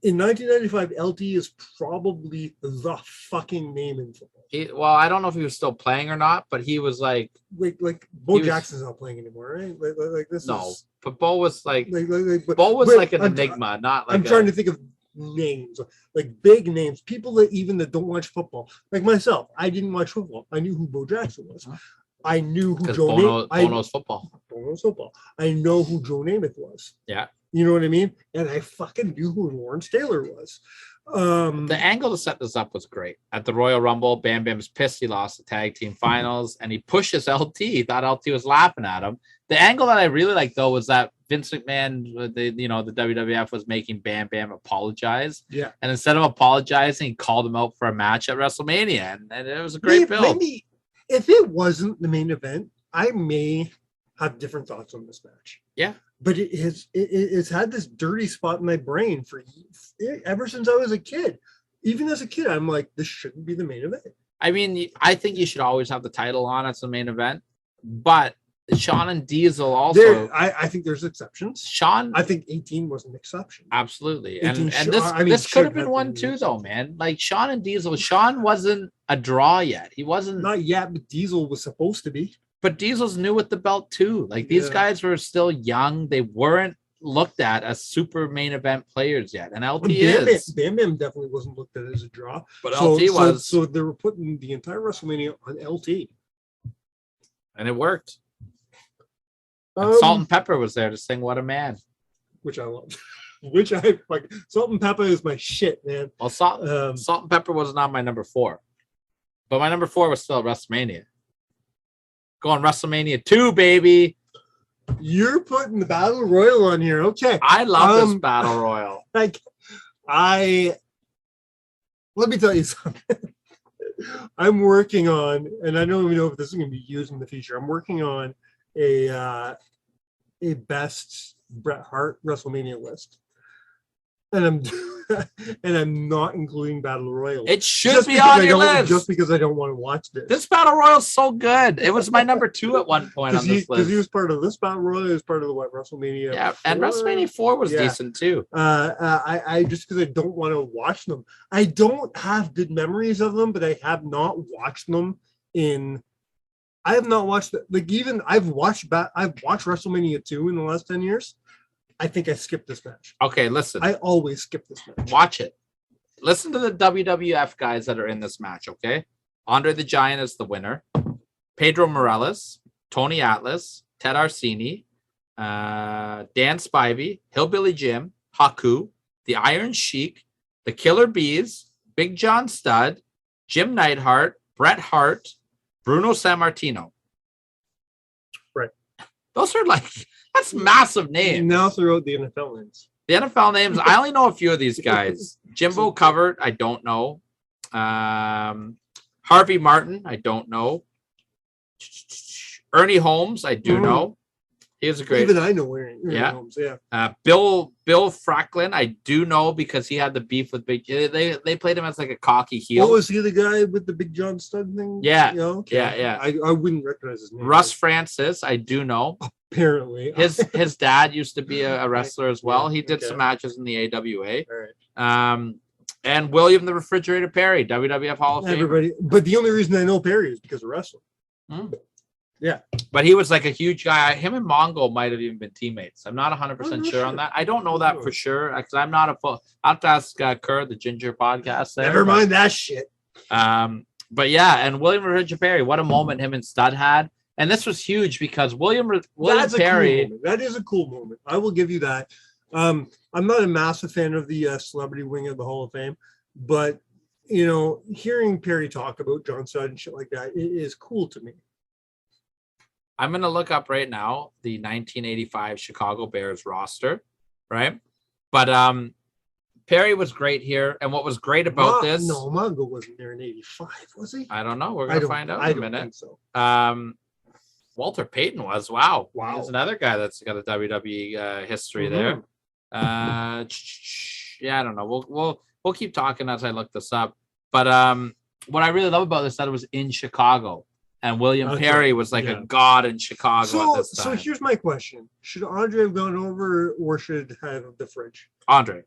in 1995, LT is probably the fucking name in football. Well, I don't know if he was still playing or not, but he was like Bo Jackson's not playing anymore, right? Like this no, is but Bo was like but, Bo was but like an I'm, enigma, not like I'm trying to think of names, like big names, people that don't watch football. Like myself, I didn't watch football. I knew who Bo Jackson was. Huh? I knew who because Joe Bono's football. Bono's football. I know who Joe Namath was. Yeah. You know what I mean? And I fucking knew who Lawrence Taylor was. The angle to set this up was great. At the Royal Rumble, Bam Bam's pissed he lost the tag team finals, and he pushes LT. He thought LT was laughing at him. The angle that I really liked, though, was that Vince McMahon, the WWF was making Bam Bam apologize. Yeah. And instead of apologizing, he called him out for a match at WrestleMania, and it was a great build. Maybe if it wasn't the main event, I may have different thoughts on this match. Yeah. But it's had this dirty spot in my brain for ever since I was a kid. Even as a kid, I'm like, this shouldn't be the main event. I mean, I think you should always have the title on as the main event, but Shawn and Diesel also. I think there's exceptions. Shawn, I think 18 was an exception. Absolutely, 18 and this could have been one too, though, man. Like Shawn and Diesel. Shawn wasn't a draw yet. He wasn't not yet, but Diesel was supposed to be. But Diesel's new with the belt too. Like these guys were still young. They weren't looked at as super main event players yet. And LT is. Bam Bam definitely wasn't looked at as a draw. But LT was. So they were putting the entire WrestleMania on LT. And it worked. And Salt and Pepper was there to sing What a Man. Which I love. Salt and Pepper is my shit, man. Well, Salt and Pepper was not my number 4. But my number 4 was still WrestleMania. Going WrestleMania 2, baby. You're putting the Battle Royal on here. Okay. I love this Battle Royal. Let me tell you something. I'm working on, and I don't even know if this is going to be used in the future. I'm working on a best Bret Hart WrestleMania list. And I'm not including Battle Royal. It should be on your list. Just because I don't want to watch this. This Battle Royal is so good. It was my number 2 at one point on this list. Because he was part of this Battle Royal. He was part of the WrestleMania. Yeah, 4? And WrestleMania 4 was decent too. I just because I don't want to watch them. I don't have good memories of them, but I have not watched them I have not watched I've watched WrestleMania 2 in the last 10 years. I think I skipped this match. Okay, listen. I always skip this match. Watch it. Listen to the WWF guys that are in this match, okay? Andre the Giant is the winner. Pedro Morales, Tony Atlas, Ted Arsini, Dan Spivey, Hillbilly Jim, Haku, the Iron Sheik, the Killer Bees, Big John Studd, Jim Neidhart, Bret Hart, Bruno Sammartino. Right. Those are that's massive names. Now throw out the NFL names. The NFL names, I only know a few of these guys. Jimbo Covert, I don't know. Harvey Martin, I don't know. Ernie Holmes, I do know. He was a great. Even I know Ernie Holmes. Yeah. Bill Franklin, I do know because he had the beef with Big. They played him as like a cocky heel. Oh, was he the guy with the Big John Studd thing? Yeah. Okay. Yeah. I wouldn't recognize his name. Russ Francis, I do know. Apparently, his dad used to be a wrestler as well. He did some matches in the AWA. All right. And William the Refrigerator Perry, WWF Hall of Fame. Everybody, but the only reason I know Perry is because of wrestling. Yeah, but he was like a huge guy. Him and Mongo might have even been teammates. I'm not 100% sure on that. I don't know that for sure because I'm not a full. I'll have to ask Kerr, the Ginger podcast. Never mind that shit. But yeah, and William Refrigerator Perry, what a moment him and Studd had. And this was huge because William Perry. Cool that is a cool moment. I will give you that. I'm not a massive fan of the celebrity wing of the Hall of Fame, but hearing Perry talk about John Studd and shit like that, it is cool to me. I'm gonna look up right now the 1985 Chicago Bears roster, right? But Perry was great here, and what was great about this? No, Mongo wasn't there in '85, was he? I don't know. We're gonna find out in a minute. Think so. Walter Payton was. Wow. There's another guy that's got a WWE history there. Yeah, I don't know. We'll keep talking as I look this up. But what I really love about this is that it was in Chicago, and William Perry was like a god in Chicago at this time. So here's my question: should Andre have gone over, or should have the Fridge? Andre.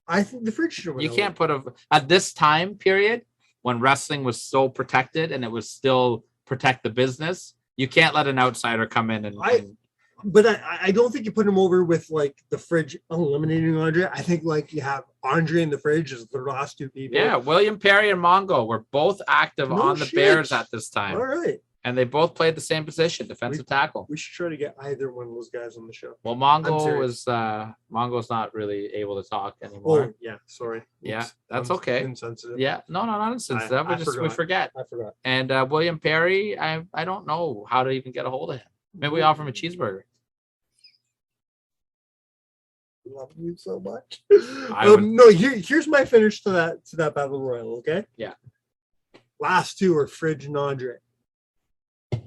I think the fridge should have. You can't put at this time period when wrestling was so protected and it was still protect the business. You can't let an outsider come in But I don't think you put him over with like the fridge eliminating Andre. I think like you have Andre and the fridge as the last two people. Yeah, William Perry and Mongo were both active on the Bears at this time. All right. And they both played the same position, defensive tackle. We should try to get either one of those guys on the show. Well, Mongo's not really able to talk anymore. Oh, yeah, sorry. Yeah, that's okay. Insensitive. Yeah, no, not insensitive. We forget. I forgot. And William Perry, I don't know how to even get a hold of him. Maybe we offer him a cheeseburger. Love you so much. No, here's my finish to that battle royal. Okay. Yeah. Last two are Fridge and Andre.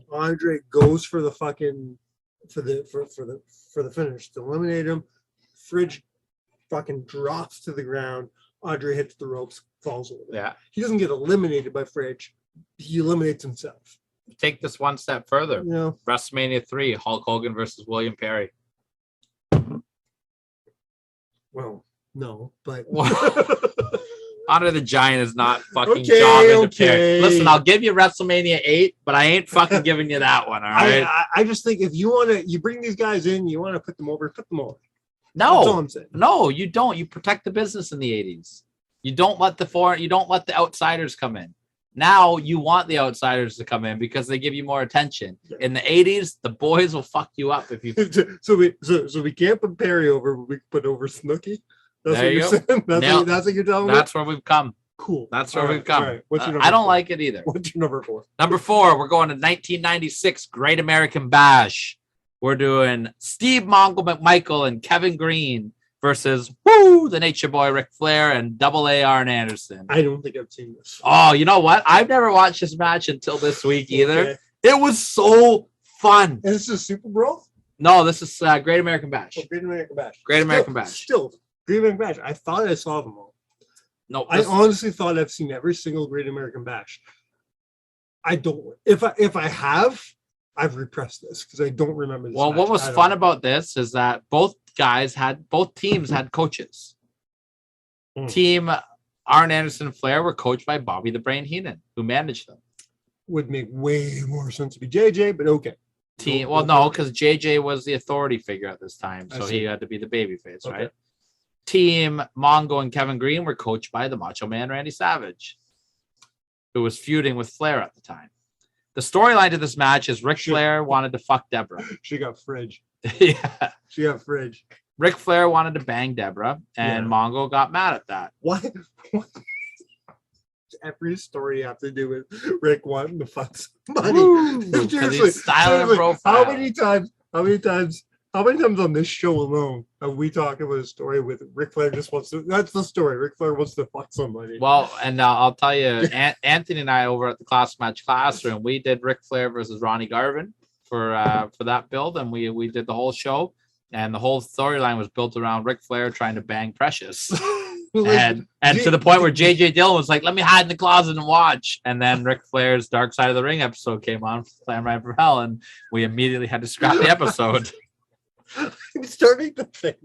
Andre goes for the fucking for the finish to eliminate him. Fridge fucking drops to the ground. Andre hits the ropes, falls over. Yeah. He doesn't get eliminated by Fridge. He eliminates himself. Take this one step further. You know, WrestleMania 3, Hulk Hogan versus William Perry. Well, no, but Andre the Giant is not fucking jogging to Perry. Listen, I'll give you WrestleMania 8, but I ain't fucking giving you that one. All right. I just think if you want to, you bring these guys in, you want to put them over. No, that's all I'm saying. No, you don't. You protect the business in the 80s. You don't let the outsiders come in. Now you want the outsiders to come in because they give you more attention. Yeah. In the 80s, the boys will fuck you up if you. So we can't put Perry over, but we can put over Snooki. That's there what you're saying. That's what you're telling me. That's where we've come. Cool. That's where we've come. Right. What's your number I don't 4? like it either. What's your number 4? Number 4, we're going to 1996 Great American Bash. We're doing Steve Michael and Kevin Green versus the Nature Boy Ric Flair and Double A Arn Anderson. I don't think I've seen this. Oh, you know what? I've never watched this match until this week either. Okay. It was so fun. And this is Super Brawl? No, this is Great American Bash. Oh, Great American Bash. Great American Bash. Still, Great American Bash. I thought I saw them all. No, I honestly thought I've seen every single Great American Bash. I don't. If I have, I've repressed this because I don't remember this. Well, what was fun about this is that both teams had coaches. Team Arn Anderson and Flair were coached by Bobby the Brain Heenan, who managed them. Would make way more sense to be JJ, but okay. No, because JJ was the authority figure at this time, so he had to be the babyface, okay. Right? Team Mongo and Kevin Green were coached by the Macho Man Randy Savage, who was feuding with Flair at the time. The storyline to this match is Ric Flair wanted to fuck Deborah. She got Fridge. Yeah. She got Fridge. Ric Flair wanted to bang Deborah, and Mongo got mad at that. Why? Every story you have to do with Rick wanting to fuck somebody. Seriously, how many times on this show alone have we talked about a story with Ric Flair just wants to? That's the story. Ric Flair wants to fuck somebody. Well, and I'll tell you, Anthony and I over at the Class Match Classroom, we did Ric Flair versus Ronnie Garvin for that build, and we did the whole show, and the whole storyline was built around Ric Flair trying to bang Precious. And to the point where J.J. Dillon was like, let me hide in the closet and watch. And then Ric Flair's Dark Side of the Ring episode came on, Slam Right for Hell, and we immediately had to scrap the episode. I'm starting to think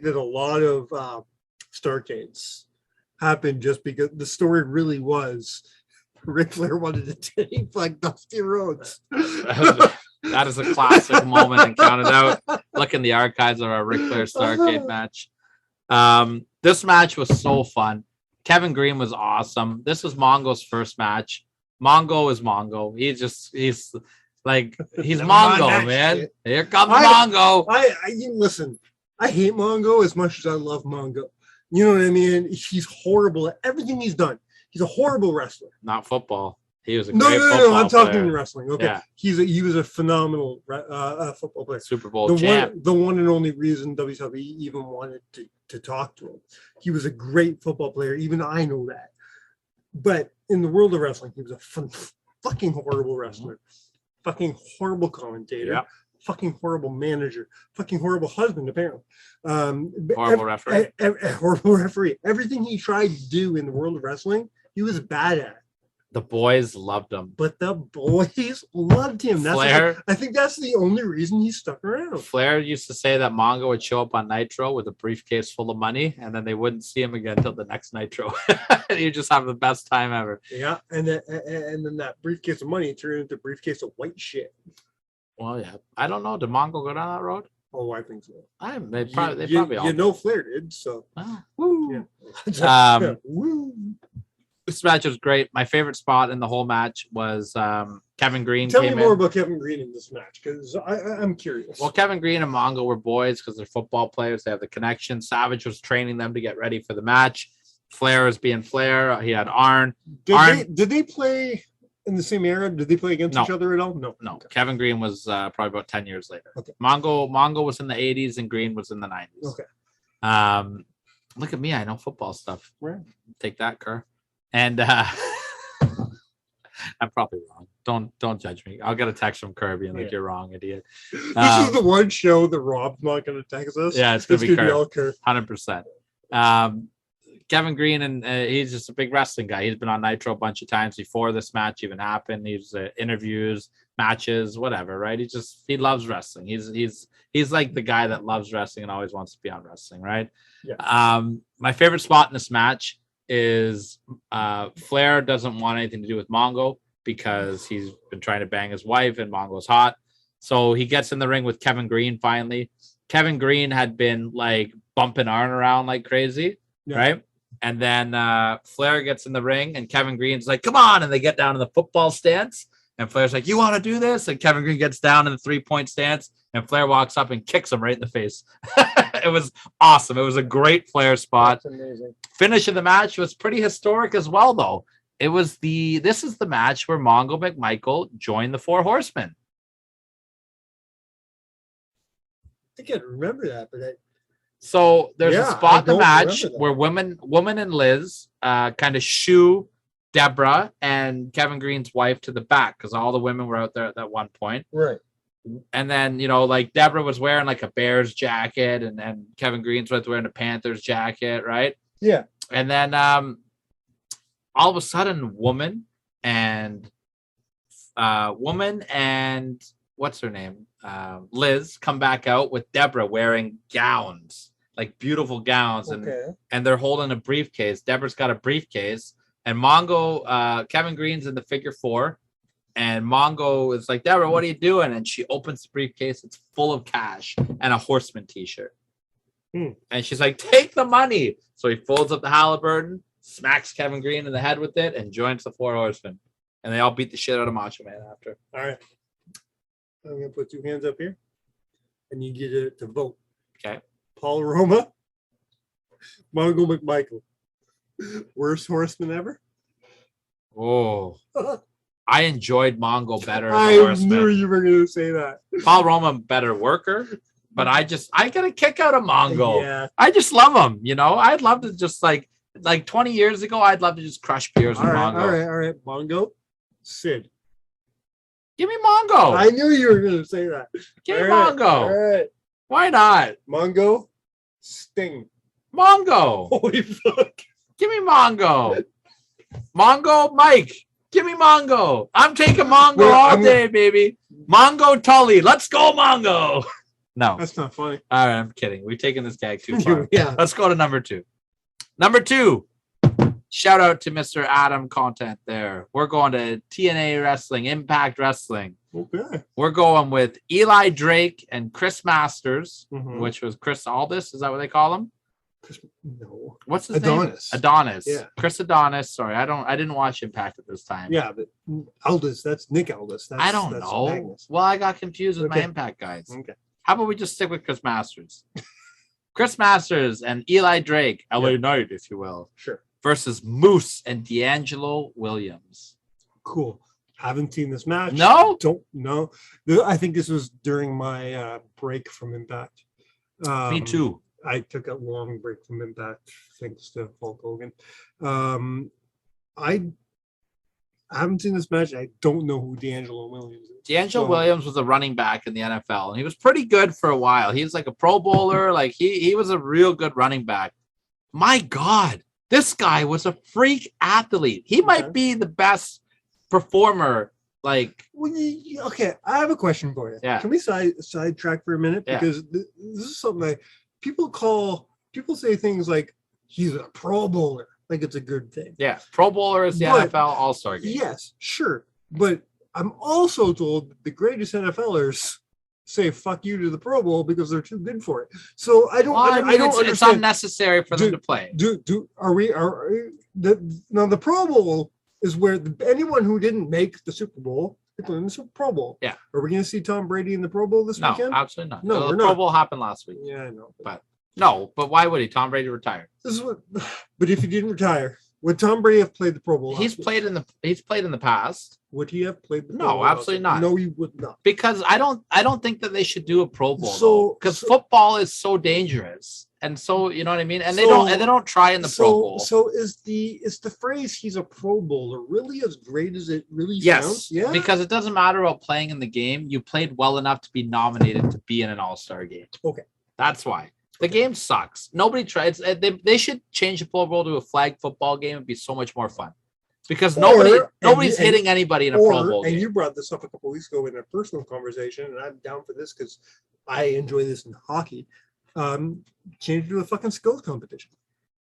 that a lot of Starcades happened just because the story really was Ric Flair wanted to take like Dusty Rhodes. That is a classic moment and counted out. Look in the archives of our Ric Flair Starcade match. This match was so fun. Kevin Green was awesome. This was Mongo's first match. Mongo is Mongo. He's Mongo, man. Shit. Here comes Mongo. I listen. I hate Mongo as much as I love Mongo. You know what I mean? He's horrible at everything he's done. He's a horrible wrestler. Not football. He was a great football player. I'm talking wrestling. Okay, yeah. He was a phenomenal football player. Super Bowl champ. The one and only reason WWE even wanted to talk to him. He was a great football player. Even I know that. But in the world of wrestling, he was a fucking horrible wrestler, fucking horrible commentator, yeah. Fucking horrible manager, fucking horrible husband. Apparently, horrible referee. Horrible referee. Everything he tried to do in the world of wrestling, he was bad at. The boys loved him. But the boys loved him. Flair. I think that's the only reason he stuck around. Flair used to say that Mongo would show up on Nitro with a briefcase full of money, and then they wouldn't see him again until the next Nitro. He'd just have the best time ever. Yeah, and then that briefcase of money turned into a briefcase of white shit. Well, yeah. I don't know. Did Mongo go down that road? Oh, I think so. They probably all. You know Flair did, so. Oh, woo. Yeah. Woo. This match was great. My favorite spot in the whole match was Kevin Green. Tell me more about Kevin Green in this match, because I'm curious. Well, Kevin Green and Mongo were boys because they're football players. They have the connection. Savage was training them to get ready for the match. Flair was being Flair. He had Arn. Did they play in the same era? Did they play against each other at all? No. Okay. Kevin Green was probably about 10 years later. Okay. Mongo was in the 80s and Green was in the 90s. Okay. Look at me. I know football stuff. Right. Take that, Kerr. And I'm probably wrong. Don't judge me. I'll get a text from Kirby and you're wrong, idiot. This is the one show that Rob's not going to text us. Yeah, it's going to be all Kirby. 100%. Kevin Green, and he's just a big wrestling guy. He's been on Nitro a bunch of times before this match even happened. He's interviews, matches, whatever, right? He loves wrestling. He's like the guy that loves wrestling and always wants to be on wrestling, right? Yeah. My favorite spot in this match is Flair doesn't want anything to do with Mongo because he's been trying to bang his wife and Mongo's hot. So he gets in the ring with Kevin Green finally. Kevin Green had been like bumping Arn around like crazy, right? And then Flair gets in the ring and Kevin Green's like, come on. And they get down in the football stance. And Flair's like, you want to do this? And Kevin Green gets down in the 3-point stance. And Flair walks up and kicks him right in the face. It was awesome. It was a great Flair spot. That's amazing. Finish of the match was pretty historic as well, though. This is the match where Mongo McMichael joined the Four Horsemen. I think I remember that, but So there's a spot in the match where woman and Liz kind of shoo Deborah and Kevin Green's wife to the back because all the women were out there at that one point. Right. And then, like Deborah was wearing like a Bears jacket and Kevin Green's wearing a Panthers jacket, right? Yeah. And then all of a sudden, woman and what's her name? Liz come back out with Deborah wearing gowns, like beautiful gowns. And they're holding a briefcase. Deborah's got a briefcase and Kevin Green's in the figure 4. And Mongo is like, Deborah, what are you doing? And she opens the briefcase. It's full of cash and a Horseman t-shirt. And she's like, take the money. So he folds up the Halliburton, smacks Kevin Green in the head with it, and joins the Four Horsemen. And they all beat the shit out of Macho Man after. All right. I'm going to put 2 hands up here. I need you to vote. Okay. Paul Roma, Mongo McMichael. Worst horseman ever? Oh. I enjoyed Mongo better. I knew you were going to say that. Paul Roma, better worker, but I got a kick out of Mongo. Yeah. I just love him. I'd love to just like 20 years ago, I'd love to just crush beers with Mongo. All right. Mongo, Sid. Give me Mongo. I knew you were going to say that. Give me Mongo. All right. Why not? Mongo, Sting. Mongo. Holy fuck. Give me Mongo. Mongo, Mike. Give me Mongo. I'm taking Mongo all day, baby. Mongo Tully. Let's go, Mongo. No. That's not funny. All right, I'm kidding. We've taken this gag too far. Yeah. Let's go to number 2. Number 2. Shout out to Mr. Adam Content there. We're going to TNA Wrestling, Impact Wrestling. Okay. We're going with Eli Drake and Chris Masters, which was Chris Aldis. Is that what they call him? No. What's his Adonis. name? Adonis. Yeah. Chris Adonis. Sorry, I didn't watch Impact at this time. Yeah, but Aldis, that's Nick Aldis. I don't know. Magnus. Well, I got confused with my Impact guys. Okay. How about we just stick with Chris Masters? Chris Masters and Eli Drake, LA Knight, if you will. Sure. Versus Moose and D'Angelo Williams. Cool. Haven't seen this match. No? Don't know. I think this was during my break from Impact. Me too. I took a long break from Impact thanks to Hulk Hogan. I haven't seen this match. I don't know who D'Angelo Williams is. D'Angelo Williams was a running back in the NFL, and he was pretty good for a while. He was like a Pro Bowler. Like he was a real good running back. My God, this guy was a freak athlete. He might be the best performer. Like, Okay, I have a question for you. Yeah. Can we sidetrack for a minute? Yeah. Because this is something that people say things like he's a Pro Bowler, like it's a good thing. yeah, Pro Bowler is the But- NFL All-Star game. Yes, sure. But I'm also told that the greatest NFLers say fuck you to the Pro Bowl because they're too good for it. So I don't Well, I mean, I don't it's understand. unnecessary for them to play. Now the Pro Bowl is where anyone who didn't make the Super Bowl in the Pro Bowl. Yeah. Are we going to see Tom Brady in the Pro Bowl this No, weekend? absolutely not. No, the we're Pro not. Bowl happened last week. Yeah, I know. But why would he? Tom Brady retired. This is what. But if he didn't retire, would Tom Brady have played the Pro Bowl? He's played in the past. Would he have played the Pro No, Bowl? absolutely not. No, he would not. Because I don't think that they should do a Pro Bowl So- because so- football is so dangerous, and so you know what I mean. And they So- don't try in the Pro Bowl. So is the phrase "he's a Pro Bowler" really as great as it really Yes, sounds? Yeah. because it doesn't matter about playing in the game. You played well enough to be nominated to be in an All-Star game. Okay. That's why. The game sucks. Nobody tries. They should change the Pro Bowl to a flag football game. It'd be so much more fun. Because nobody's hitting anybody in a Pro Bowl And game. you brought this up a couple weeks ago in a personal conversation, and I'm down for this because I enjoy this in hockey. Change it to a fucking skills competition.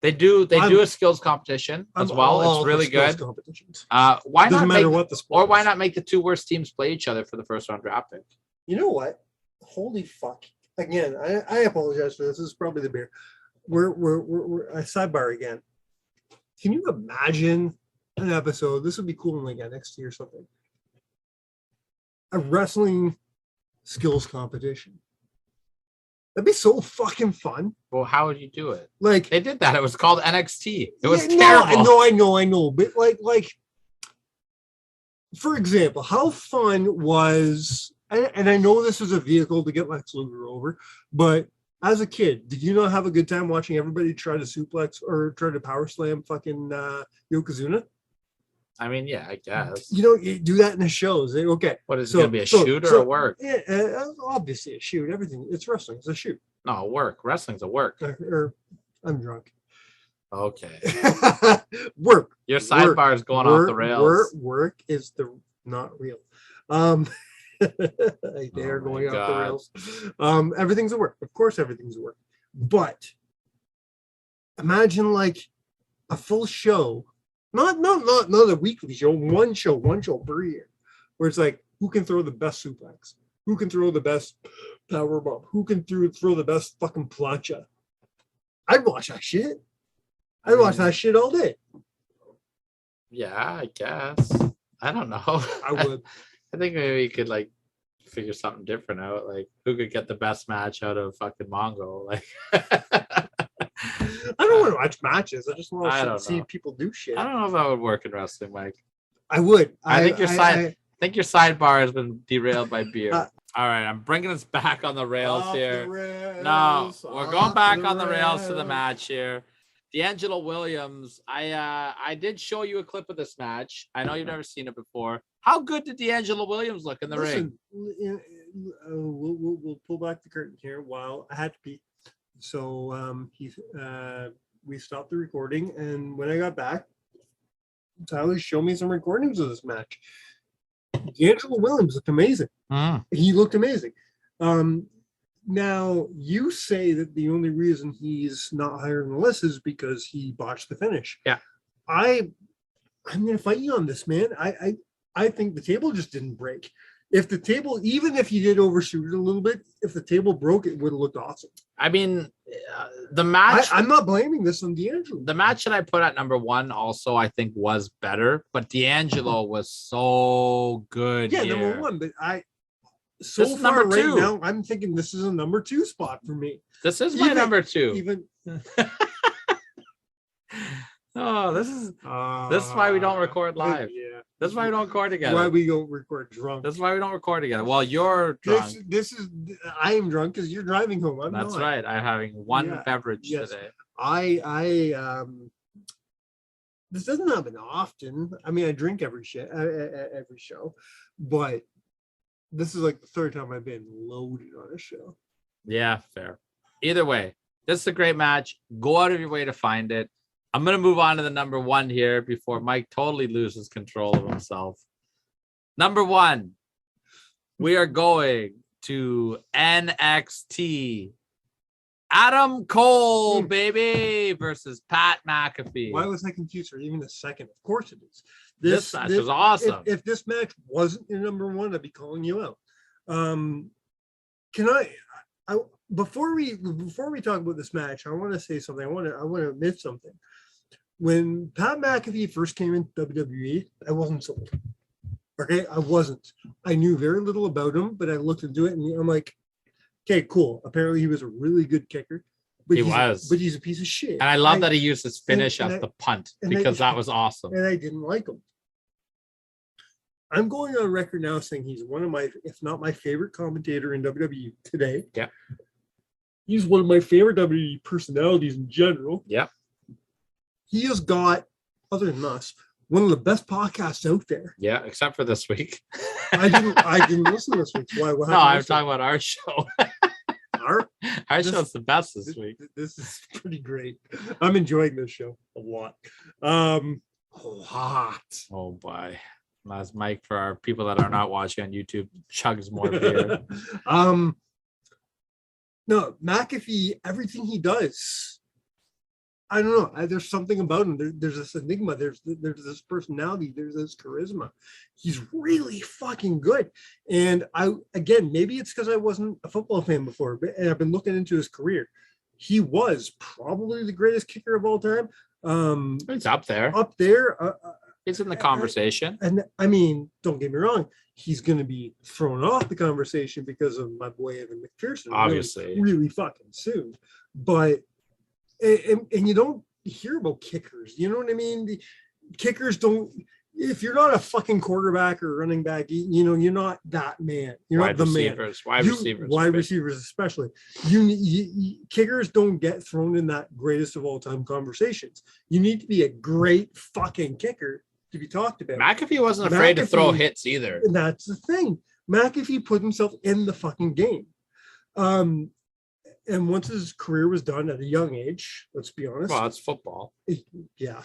They do a skills competition as I'm well. all It's for really skills good. competitions. Why Doesn't not matter make what the sport or why is. not make the two worst teams play each other for the first round draft pick? You know what? Holy fuck! Again, I apologize for this. This is probably the beer. We're a sidebar again. Can you imagine an episode? This would be cool in like NXT or something. A wrestling skills competition. That'd be so fucking fun. Well, how would you do it? Like They did that. It was called NXT. It was yeah, terrible. No, I know. But like, for example, how fun was, and I know this was a vehicle to get Lex Luger over, but as a kid, did you not have a good time watching everybody try to suplex or try to power slam fucking Yokozuna? I mean, yeah, I guess. You know, you do that in the shows. Okay. What is it So- going to be a so- shoot or so- a work? Yeah, obviously a shoot. Everything. It's wrestling. It's a shoot. No, a work. Wrestling's a work. Or I'm drunk. Okay. Work. Your sidebar is going off the rails. Work is not real. They are Oh my going off the God. rails. Everything's a work. Of course, everything's a work. But imagine like a full show, not a weekly show, one show per year, where it's like who can throw the best suplex, who can throw the best power bomb, who can throw the best fucking plancha. I'd watch that shit. I'd watch that shit all day. Yeah, I guess. I don't know. I would. I think maybe you could like figure something different out. Like who could get the best match out of fucking Mongo? Like I don't want to watch matches. I just I want to don't see know. people do shit. I don't know if that would work in wrestling, Mike. I would. I think your sidebar has been derailed by beer. All right, I'm bringing us back on the rails here. No, we're going back on the rails to the match here. D'Angelo Williams. I did show you a clip of this match. I know you've never seen it before. How good did D'Angelo Williams look in the ring? We'll pull back the curtain here while I had to pee. So we stopped the recording, and when I got back, Tyler showed me some recordings of this match. D'Angelo Williams looked amazing. He looked amazing. Now you say that the only reason he's not higher on the list is because he botched the finish. Yeah. I'm gonna fight you on this, man. I think the table just didn't break. If the table, even if you did overshoot it a little bit, if the table broke, it would have looked awesome. I mean, the match. I'm not blaming this on D'Angelo. The match that I put at number one also I think was better, but D'Angelo was so good. Yeah, here. number one, but This so is far number right two. now, I'm thinking this is a number 2 spot for me. This is my Even- number two. Even Oh, this is why we don't record live. Yeah, This is why we don't record together. why we don't record drunk. This is why we don't record together. Well, you're drunk. This is I am drunk because you're driving home. I'm That's not. right. I'm having one Yeah, beverage yes. today. I this doesn't happen often. I mean, I drink every show, but this is like the third time I've been loaded on a show. Yeah, fair. Either way, this is a great match. Go out of your way to find it. I'm going to move on to the number one here before Mike totally loses control of himself. Number 1, we are going to NXT. Adam Cole, baby, versus Pat McAfee. Why was I confused for even a second? Of course it is. This match was awesome. If this match wasn't your number 1, I'd be calling you out. Can I before we talk about this match, I want to say something. I want to admit something. When Pat McAfee first came into WWE, I wasn't sold. Okay, I wasn't. I knew very little about him, but I looked into it and I'm like, okay, cool. Apparently he was a really good kicker. But he's a piece of shit. And I love that he used his finish as the punt because that was awesome. And I didn't like him. I'm going on record now saying he's one of my, if not my favorite commentator in WWE today. Yeah. He's one of my favorite WWE personalities in general. Yeah. He has got, other than us, one of the best podcasts out there. Yeah, except for this week. I didn't listen this week. Why? No, I'm talking about our show. Our show's the best this week. This is pretty great. I'm enjoying this show a lot. A lot. Oh boy. As Mike, for our people that are not watching on YouTube, chugs more beer. No, McAfee, everything he does, I don't know. There's something about him. There's this enigma. There's this personality. There's this charisma. He's really fucking good. And maybe it's because I wasn't a football fan before, and I've been looking into his career. He was probably the greatest kicker of all time. He's up there. Up there. He's in the conversation. And I mean, don't get me wrong. He's going to be thrown off the conversation because of my boy Evan McPherson. Obviously. Really fucking soon. But and you don't hear about kickers. You know what I mean? The kickers don't. If you're not a fucking quarterback or running back, you're not that man. You're not the man. Wide receivers, especially. You kickers don't get thrown in that greatest of all time conversations. You need to be a great fucking kicker to be talked about. McAfee wasn't afraid to throw hits either. And that's the thing. McAfee put himself in the fucking game. And once his career was done at a young age, let's be honest. Well, it's football. Yeah.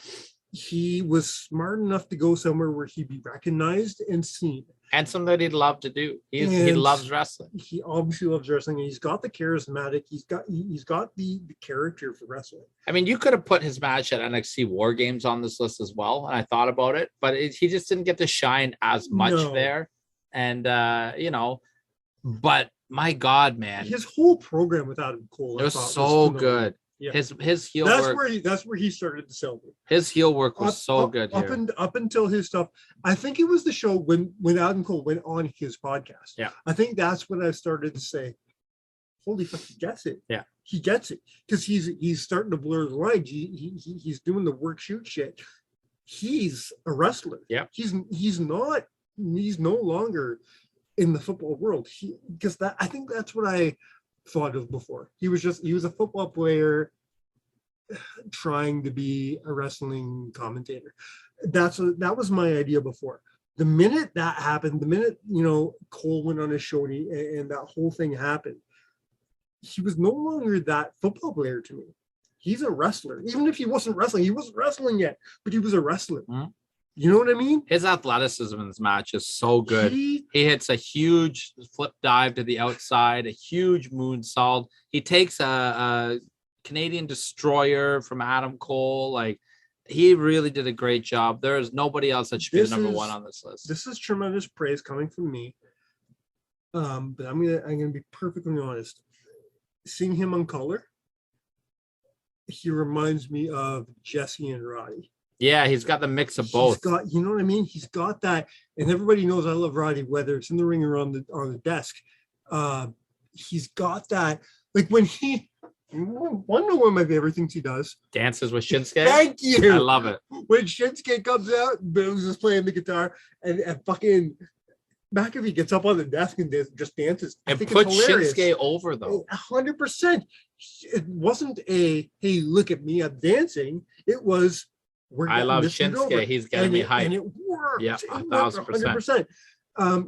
He was smart enough to go somewhere where he'd be recognized and seen. And something that he'd love to do. He loves wrestling. He obviously loves wrestling. And he's got the charismatic. He's got the character for wrestling. I mean, you could have put his match at NXT War Games on this list as well. And I thought about it, but he just didn't get to shine as much there. And, but my God, man. His whole program with Adam Cole. It was so good. Yeah. His heel work. That's where he started to sell me. His heel work was good here. Up until his stuff. I think it was the show when Adam Cole went on his podcast. Yeah. I think that's when I started to say, holy fuck, he gets it. Yeah. He gets it. Because he's starting to blur the lines. He's doing the work shoot shit. He's a wrestler. Yeah. He's no longer in the football world. I think that's what I thought of before. He was a football player trying to be a wrestling commentator. That was my idea before. The minute that happened, the minute Cole went on his show and that whole thing happened, he was no longer that football player to me. He's a wrestler. Even if he wasn't wrestling yet, but he was a wrestler. Mm-hmm. You know what I mean? His athleticism in this match is so good. He hits a huge flip dive to the outside, a huge moonsault. He takes a Canadian destroyer from Adam Cole. Like, he really did a great job. There is nobody else that should be the number one on this list. This is tremendous praise coming from me. But I'm gonna be perfectly honest. Seeing him on color, he reminds me of Jesse and Roddy. Yeah, he's got the mix of both. You know what I mean? He's got that, and everybody knows I love Roddy, whether it's in the ring or on the desk. He's got that, like when he. One of my favorite things he does. Dances with Shinsuke. Thank you. I love it. When Shinsuke comes out, Bill's is playing the guitar, and fucking McAfee gets up on the desk and just dances. And put Shinsuke over though. 100%. It wasn't a hey, look at me, I'm dancing. It was. I love Shinsuke. He's getting me hyped. And it worked. Yeah, 1,000%.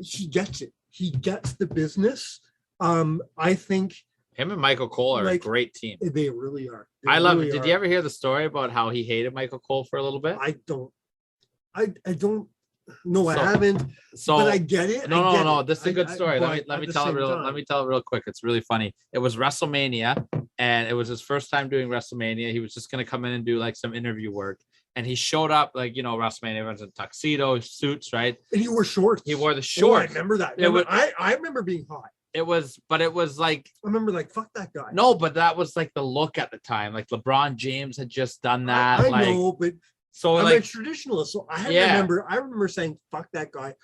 He gets it. He gets the business. I think him and Michael Cole are a great team. They really are. I love it. Did you ever hear the story about how he hated Michael Cole for a little bit? I don't. No, I So- haven't. So But I get it. no. This is a good story. but Let at me the tell it same real. time- Let me tell it real quick. It's really funny. It was WrestleMania, and it was his first time doing WrestleMania. He was just gonna come in and do like some interview work, and he showed up like WrestleMania. Everyone's in tuxedo suits, right? And he wore shorts. He wore the Oh, I shorts. remember that. It was- I remember being hot. It was like I remember like fuck that guy. no, but that was like the look at the time. Like LeBron James had just done that. I like know, but so, I'm a like traditionalist, so Yeah. I remember saying fuck that guy.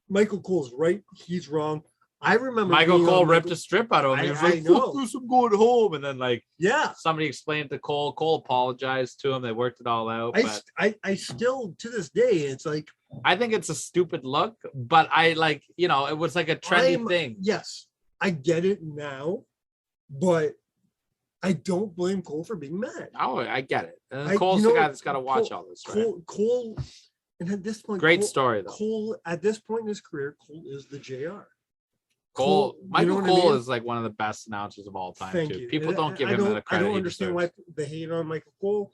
Michael Cole's right. He's wrong. I remember Michael being Cole on ripped a strip out of him. He was I like, know. "Fuck this, I'm going home." And then like Yeah. somebody explained to Cole. Cole apologized to him. They worked it all out. But I still to this day it's like I think it's a stupid look, but I like, it was like a trendy I'm- thing. yes, I get it now, but I don't blame Cole for being mad. Oh, I get it. And I- Cole's you the know, guy that's got to watch Cole- all this. Right? Cole, and at this point, Great Cole, story though. Cole, at this point in his career, Cole is the JR. Cole, you Michael know what I Cole mean? is like one of the best announcers of all time Thank too. you. People And don't give I him the don't- credit I don't he understand deserves. why they hate on Michael Cole.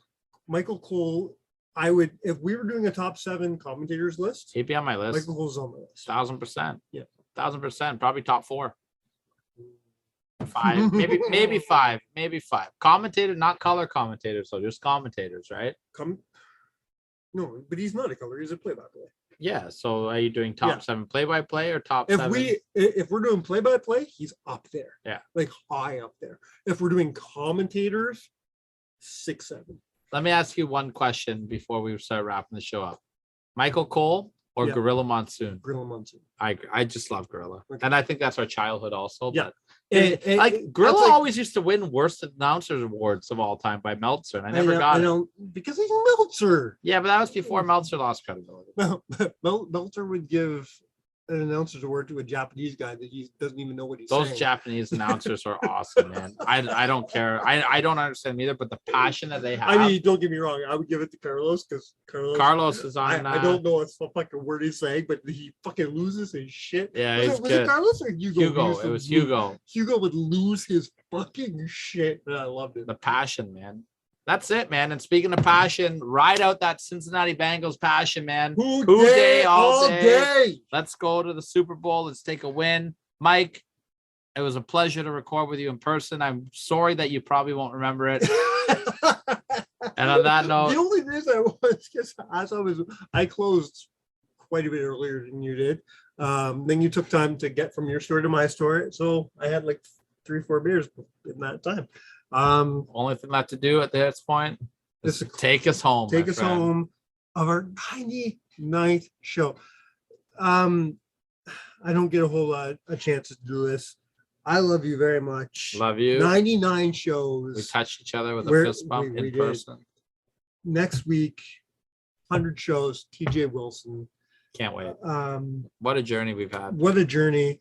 Michael Cole, I would if we were doing a top 7 commentators list. He'd be on my list. Michael Cole's on my list. 1,000%. Yeah. 1,000%. Probably top 4. 5, maybe 5, maybe 5. Commentator, not color commentators, so just commentators, right? No, but he's not a color. He's a play-by-play. Yeah. So are you doing top Yeah. 7 play-by-play or top If 7? if we're doing play-by-play, he's up there. Yeah. Like high up there. If we're doing commentators, 6, 7. Let me ask you one question before we start wrapping the show up. Michael Cole or Yeah. Gorilla Monsoon? Gorilla Monsoon. I just love Gorilla. Okay. And I think that's our childhood also. Yeah. But And Gorilla that's like- always used to win worst announcers awards of all time by Meltzer, and I never got I it. don't because he's Meltzer. Yeah, but that was before Meltzer lost credibility. Meltzer would give an announcer's award to a Japanese guy that he doesn't even know what he's Those saying. Japanese announcers are awesome, man. I don't care. I don't understand either, but the passion that they have. I mean, don't get me wrong. I would give it to Carlos because Carlos is on. I don't know what fucking word he's saying, but he fucking loses his shit. Yeah, was he's it, was good. it Carlos or Hugo? Hugo. It was Hugo. Hugo would lose his fucking shit, and I loved it. The passion, man. That's it, man. And speaking of passion, ride out that Cincinnati Bengals passion, man. Who day, all day? day. Let's go to the Super Bowl. Let's take a win. Mike, it was a pleasure to record with you in person. I'm sorry that you probably won't remember it. And on that note, the only reason I was because I closed quite a bit earlier than you did. Then you took time to get from your store to my store, so I had like 3 or 4 beers in that time. only thing left to do at this point is This- to take us home. Take my us friend. home of our 99th show. I don't get a whole lot of chances to do this. I love you very much. Love you. 99 We shows. touched each other with a We're- fist bump we in did. person. Next week, 100 shows. TJ Wilson. Can't wait. Um, What a journey we've had. what a journey.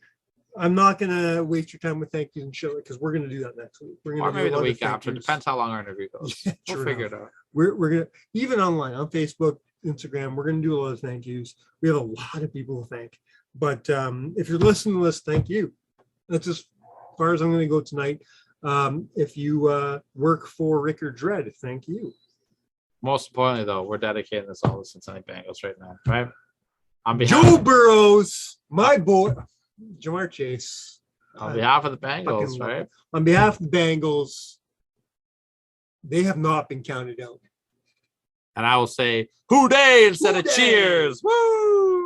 I'm not gonna waste your time with thank yous and shit because we're gonna do that next week. We're gonna Or do maybe a the lot of week thank after. yous. Depends how long our interview goes. Yeah, We'll true figure enough. it out. We're gonna even online on Facebook, Instagram. We're gonna do a lot of thank yous. We have a lot of people to thank. But if you're listening to this, thank you. That's as far as I'm gonna go tonight. If you work for Rick or Dread, thank you. Most importantly, though, we're dedicating this all to Cincinnati Bengals right now, right? On behalf, Joe Burrows, my boy, Jamar Chase. on behalf of the Bengals, Fucking love right? it. On behalf of the Bengals, they have not been counted out. And I will say, "Hoo day" instead Hoo of day. cheers. Woo!